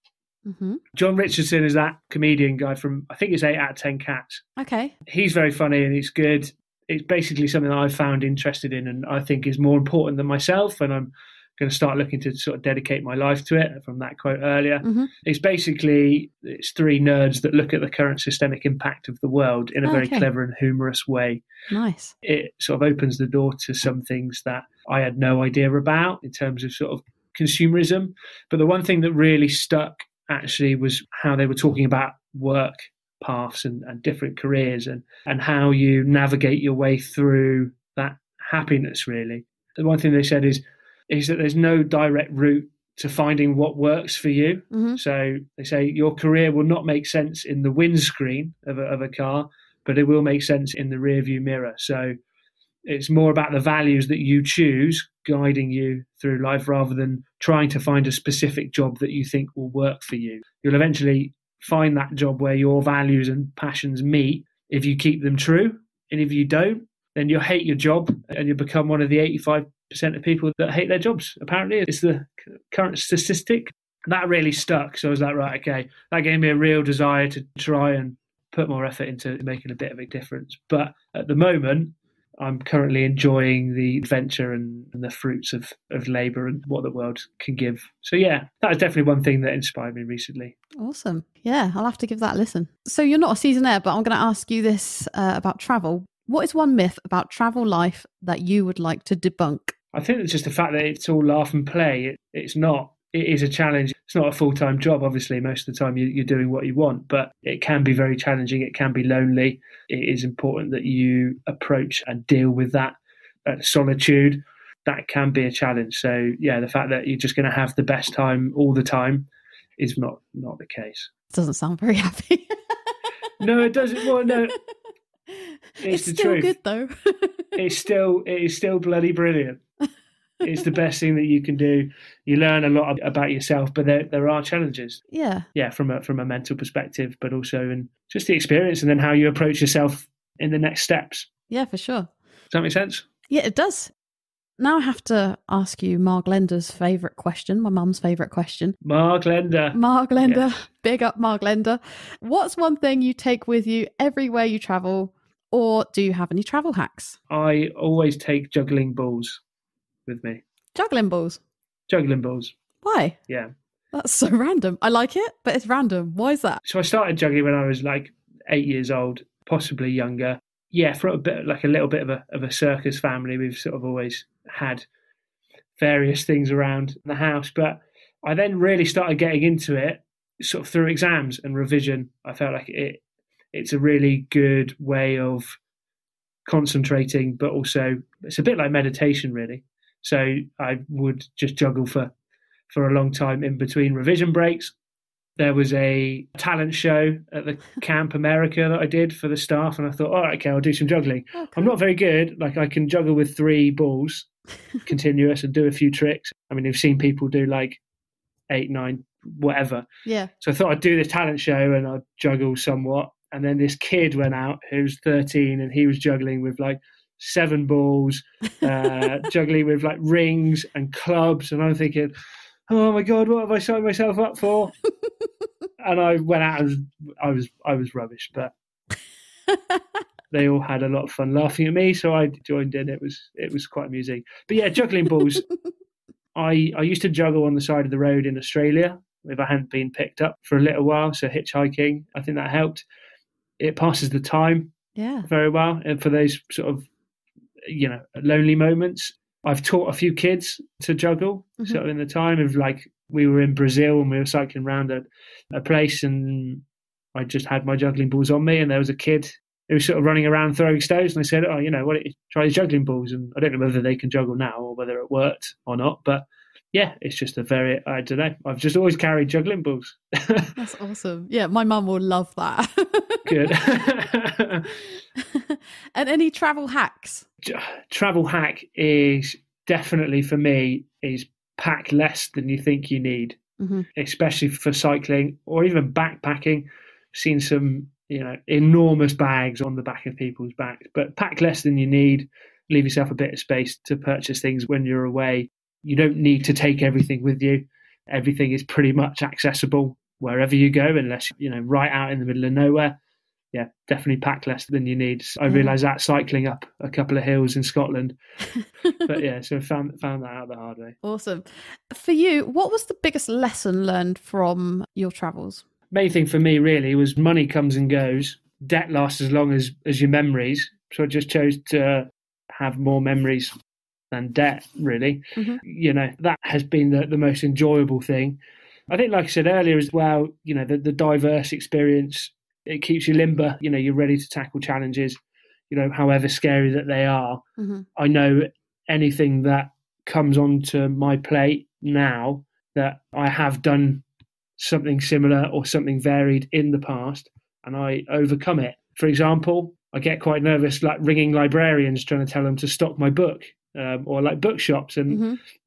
John Richardson is that comedian guy from, I think it's 8 out of 10 Cats. Okay. He's very funny and he's good. It's basically something that I've found interested in and I think is more important than myself, and I'm going to start looking to sort of dedicate my life to it from that quote earlier. It's 3 nerds that look at the current systemic impact of the world in a very clever and humorous way. Nice. It sort of opens the door to some things that I had no idea about in terms of sort of consumerism. But the one thing that really stuck actually was how they were talking about work paths and different careers and how you navigate your way through that happiness, really. The one thing they said is that there's no direct route to finding what works for you. So they say your career will not make sense in the windscreen of a car, but it will make sense in the rearview mirror. So it's more about the values that you choose guiding you through life rather than trying to find a specific job that you think will work for you. You'll eventually find that job where your values and passions meet if you keep them true. And if you don't, then you'll hate your job and you'll become one of the 85% of people that hate their jobs. Apparently, it's the current statistic. That really stuck. So I was like, right, okay. That gave me a real desire to try and put more effort into making a bit of a difference. But at the moment, I'm currently enjoying the adventure and the fruits of labour and what the world can give. So yeah, that was definitely one thing that inspired me recently. Awesome. Yeah, I'll have to give that a listen. So you're not a seasonaire, but I'm going to ask you this about travel. What is one myth about travel life that you would like to debunk? I think it's just the fact that it's all laugh and play. It's not. It is a challenge. It's not a full-time job, obviously. Most of the time you're doing what you want, but it can be very challenging. It can be lonely. It is important that you approach and deal with that solitude. That can be a challenge. So, yeah, the fact that you're just going to have the best time all the time is not the case. Doesn't sound very happy. No, it doesn't. Well, no. It's the still truth. Good though. It is still bloody brilliant. It's the best thing that you can do. You learn a lot about yourself, but there are challenges. Yeah. Yeah, from a mental perspective, but also in just the experience and then how you approach yourself in the next steps. Yeah, for sure. Does that make sense? Yeah, it does. Now I have to ask you Mark Lender's favourite question, my mum's favourite question. Mark Lender. Yes. Big up Mark Lender. What's one thing you take with you everywhere you travel, or do you have any travel hacks? I always take juggling balls with me. Juggling balls? Juggling balls. Why? Yeah. That's so random. I like it, but it's random. Why is that? So I started juggling when I was like 8 years old, possibly younger. Yeah, for a little bit of a circus family. We've sort of always had various things around the house, but I then really started getting into it sort of through exams and revision. I felt like it's a really good way of concentrating, but also it's a bit like meditation, really. So I would just juggle for a long time in between revision breaks. There was a talent show at the Camp America that I did for the staff, and I thought, all right, okay, I'll do some juggling. Okay. I'm not very good. Like, I can juggle with 3 balls continuous and do a few tricks. I mean, you've seen people do like 8, 9, whatever. Yeah. So I thought I'd do this talent show and I'd juggle somewhat. And then this kid went out who's 13 and he was juggling with like 7 balls, juggling with like rings and clubs. And I'm thinking, oh my God, what have I signed myself up for? And I went out and I was rubbish, but they all had a lot of fun laughing at me, so I joined in. It was quite amusing. But yeah, juggling balls. I used to juggle on the side of the road in Australia if I hadn't been picked up for a little while, so hitchhiking. I think that helped. It passes the time very well, and for those sort of lonely moments. I've taught a few kids to juggle, sort of in the time of like we were in Brazil and we were cycling around a place and I just had my juggling balls on me and there was a kid who was sort of running around throwing stones and I said, why don't you try these juggling balls? And I don't know whether they can juggle now or whether it worked or not, but yeah, it's just I don't know. I've just always carried juggling balls. That's awesome. Yeah, my mum will love that. Good. And any travel hacks? Travel hack is definitely for me is pack less than you think you need, especially for cycling or even backpacking. Seen some, enormous bags on the back of people's backs, but pack less than you need. Leave yourself a bit of space to purchase things when you're away. You don't need to take everything with you. Everything is pretty much accessible wherever you go, unless, right out in the middle of nowhere. Yeah, definitely pack less than you need. I realised that cycling up a couple of hills in Scotland. But yeah, so I found that out the hard way. Awesome. For you, what was the biggest lesson learned from your travels? Main thing for me really was money comes and goes. Debt lasts as long as your memories. So I just chose to have more memories than debt, really. That has been the most enjoyable thing. I think, like I said earlier as well, the diverse experience, it keeps you limber. You're ready to tackle challenges, however scary that they are. I know anything that comes onto my plate now that I have done something similar or something varied in the past and I overcome it. For example, I get quite nervous like ringing librarians trying to tell them to stock my book or like bookshops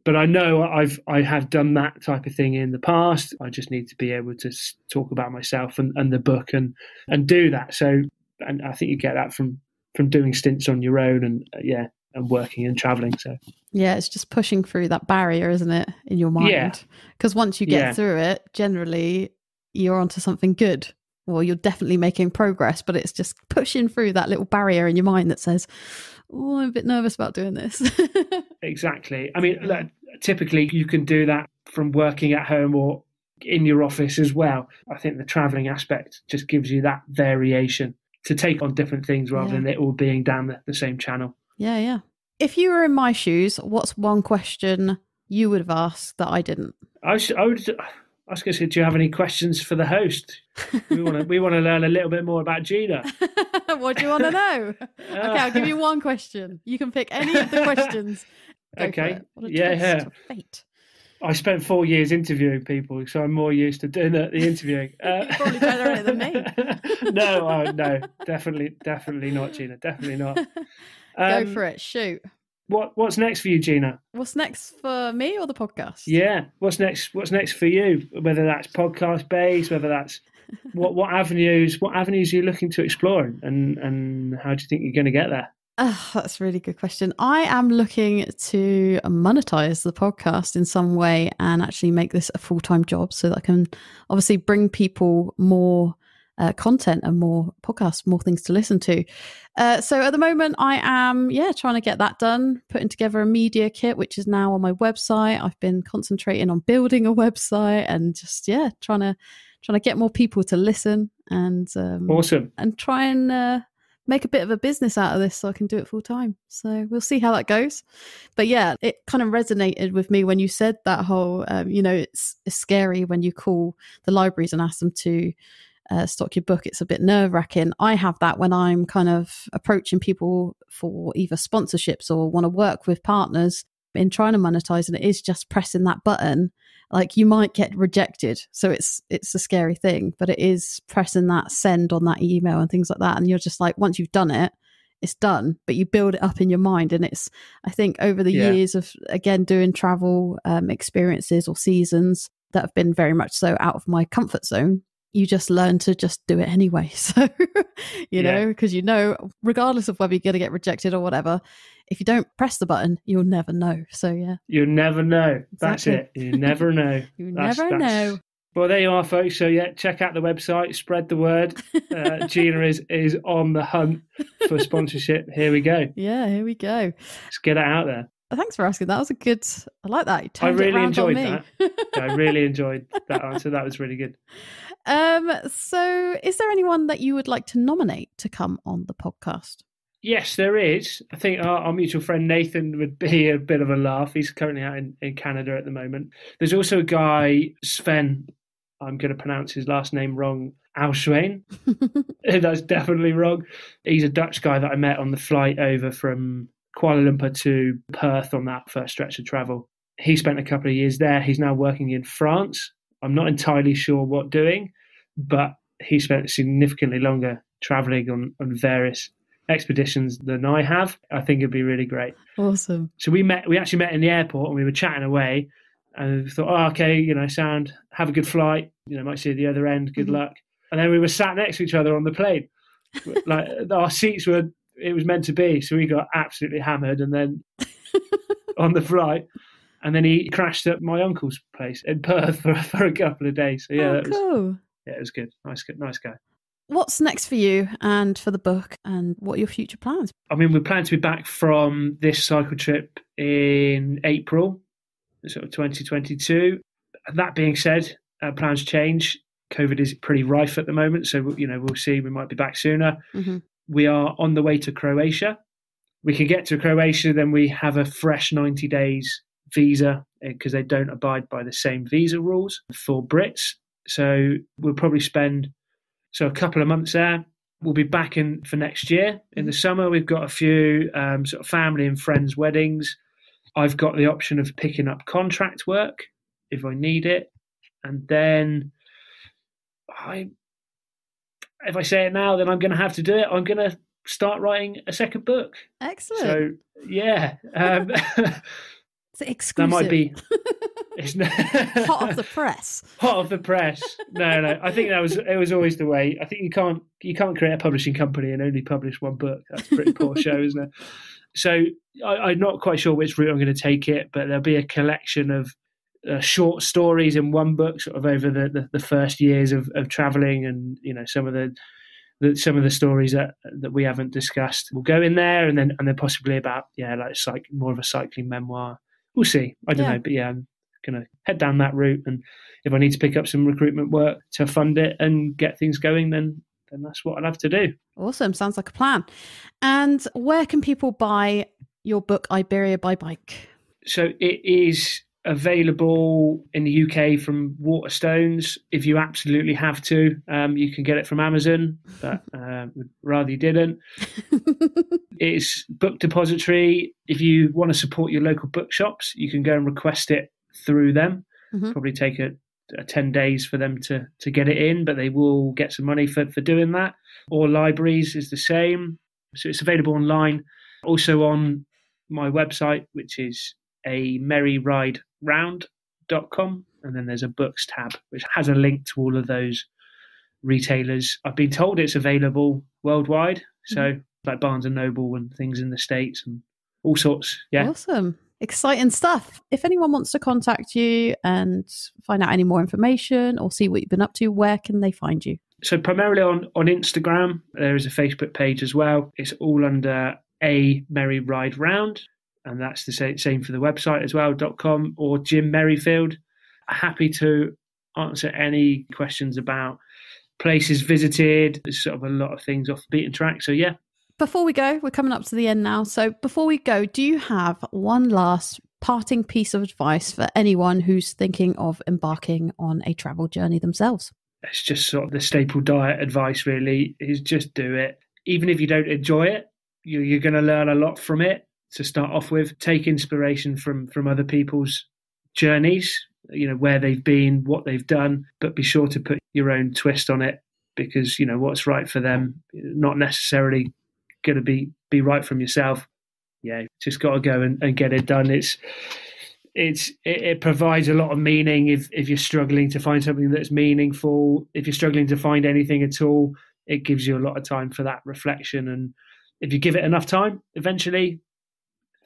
but I know I have done that type of thing in the past. I just need to be able to talk about myself and the book and do that. So, and I think you get that from doing stints on your own and and working and traveling. So yeah, it's just pushing through that barrier, isn't it, in your mind? Because once you get through it, generally you're onto something good, or you're definitely making progress, but it's just pushing through that little barrier in your mind that says, oh, I'm a bit nervous about doing this. Exactly. I mean, look, typically you can do that from working at home or in your office as well. I think the traveling aspect just gives you that variation. to take on different things rather than it all being down the same channel. Yeah. If you were in my shoes, what's one question you would have asked that I didn't? I was going to say, do you have any questions for the host? We want to learn a little bit more about Gina. What do you want to know? Okay, I'll give you one question. You can pick any of the questions. Okay. What a twist of fate. I spent 4 years interviewing people, so I'm more used to doing the interviewing. You're probably better at it than me. No, definitely not, Gina. Definitely not. Go for it. Shoot. What's next for you, Gina? What's next for me or the podcast? Yeah. What's next for you? Whether that's podcast based, whether that's what avenues are you looking to explore, and how do you think you're going to get there? That's a really good question. I am looking to monetize the podcast in some way and actually make this a full-time job so that I can obviously bring people more content and more podcasts, more things to listen to. So at the moment I am, trying to get that done, putting together a media kit, which is now on my website. I've been concentrating on building a website and just, trying to get more people to listen and awesome. And try and make a bit of a business out of this so I can do it full time. So we'll see how that goes. But yeah, it kind of resonated with me when you said that whole, it's scary when you call the libraries and ask them to stock your book. It's a bit nerve-wracking. I have that when I'm kind of approaching people for either sponsorships or want to work with partners in trying to monetize, and it is just pressing that button. Like, you might get rejected, so it's a scary thing, but it is pressing that send on that email and things like that, and you're just like, once you've done it, it's done. But you build it up in your mind, and it's, I think, over the years of, again, doing travel experiences or seasons that have been very much so out of my comfort zone, you just learn to just do it anyway. So, because regardless of whether you're going to get rejected or whatever, if you don't press the button, you'll never know. So, yeah. You'll never know. Exactly. That's it. You never know. Never know. Well, there you are, folks. So, check out the website, spread the word. Gina is on the hunt for sponsorship. Here we go. Yeah, here we go. Let's get it out there. Thanks for asking. That was a good, I like that. I really enjoyed that. I really enjoyed that answer. That was really good. So is there anyone that you would like to nominate to come on the podcast? Yes, there is. I think our mutual friend Nathan would be a bit of a laugh. He's currently out in Canada at the moment. There's also a guy, Sven, I'm going to pronounce his last name wrong, Alschwein. That's definitely wrong. He's a Dutch guy that I met on the flight over from Kuala Lumpur to Perth on that first stretch of travel. He spent a couple of years there. He's now working in France. I'm not entirely sure what doing, but he spent significantly longer traveling on various expeditions than I have. I think it'd be really great. Awesome. So we actually met in the airport and we were chatting away and we thought, okay, sound, have a good flight, might see you at the other end, good luck. And then we were sat next to each other on the plane. Like, our seats it was meant to be. So we got absolutely hammered and then on the flight. And then he crashed at my uncle's place in Perth for a couple of days. So yeah, cool. It was good. Nice guy. What's next for you and for the book, and what are your future plans? I mean, we plan to be back from this cycle trip in April, sort of 2022. That being said, plans change. COVID is pretty rife at the moment, so we'll see. We might be back sooner. Mm-hmm. We are on the way to Croatia. We can get to Croatia, then we have a fresh 90 days visa because they don't abide by the same visa rules for Brits. So we'll probably spend a couple of months there. We'll be back in for next year. In the summer, we've got a few sort of family and friends' weddings. I've got the option of picking up contract work if I need it. And then if I say it now, then I'm going to have to do it. I'm going to start writing a second book. Excellent. So, yeah. It's exclusive. That might be... Hot off the press. Hot off the press. No. I think it was always the way. I think you can't create a publishing company and only publish one book. That's a pretty poor show, isn't it? So I'm not quite sure which route I'm going to take it, but there'll be a collection of short stories in one book, sort of over the first years of traveling, and some of the stories that we haven't discussed will go in there, and then possibly about more of a cycling memoir. We'll see. I don't know, but I'm going to head down that route, and if I need to pick up some recruitment work to fund it and get things going, then then that's what I'd have to do. Awesome. Sounds like a plan. And where can people buy your book, Iberia by Bike? So it is available in the UK from Waterstones. If you absolutely have to, you can get it from Amazon, but would rather you didn't. It's Book Depository. If you want to support your local bookshops, you can go and request it through them. Probably take a 10 days for them to get it in, but they will get some money for doing that. Or libraries is the same. So it's available online. Also on my website, which is a merryrideround.com, and then there's a books tab which has a link to all of those retailers. I've been told it's available worldwide, so like Barnes and Noble and things in the States and all sorts. Yeah. Awesome. Exciting stuff. If anyone wants to contact you and find out any more information or see what you've been up to, where can they find you? So primarily on Instagram. There is a Facebook page as well. It's all under A Merry Ride Round, and that's the same for the website as well, .com, or Jim Merryfield. Happy to answer any questions about places visited. There's sort of a lot of things off the beaten track. So yeah. Before we go, we're coming up to the end now. So before we go, do you have one last parting piece of advice for anyone who's thinking of embarking on a travel journey themselves? It's just sort of the staple diet advice, really, is just do it. Even if you don't enjoy it, you're going to learn a lot from it to start off with. Take inspiration from other people's journeys, where they've been, what they've done, but be sure to put your own twist on it, because, what's right for them, not necessarily going to be right from yourself. Yeah, just got to go and get it done. It provides a lot of meaning if you're struggling to find something that's meaningful. If you're struggling to find anything at all, it gives you a lot of time for that reflection. And if you give it enough time, eventually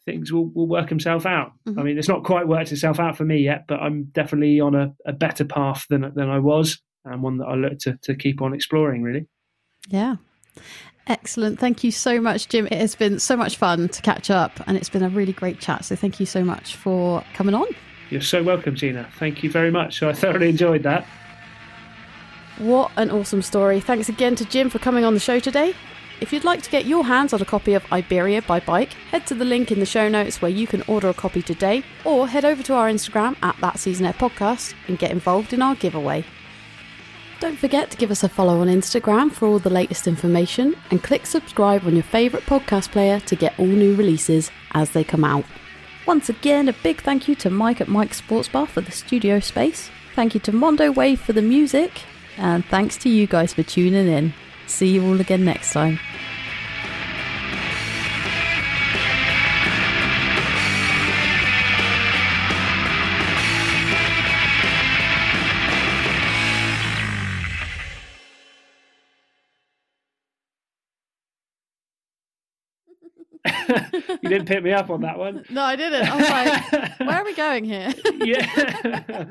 things will work themselves out. I mean, it's not quite worked itself out for me yet, but I'm definitely on a better path than I was, and one that I look to keep on exploring, really. Yeah. Excellent. Thank you so much, Jim. It has been so much fun to catch up, and it's been a really great chat. So thank you so much for coming on. You're so welcome, Tina. Thank you very much. So I thoroughly enjoyed that. What an awesome story. Thanks again to Jim for coming on the show today. If you'd like to get your hands on a copy of Iberia by Bike, head to the link in the show notes where you can order a copy today, or head over to our Instagram at That Seasonaire Podcast and get involved in our giveaway. Don't forget to give us a follow on Instagram for all the latest information, and click subscribe on your favourite podcast player to get all new releases as they come out. Once again, a big thank you to Mike at Mike's Sports Bar for the studio space. Thank you to Mondo Wave for the music, and thanks to you guys for tuning in. See you all again next time. You didn't pick me up on that one. No, I didn't. I was like, where are we going here? Yeah.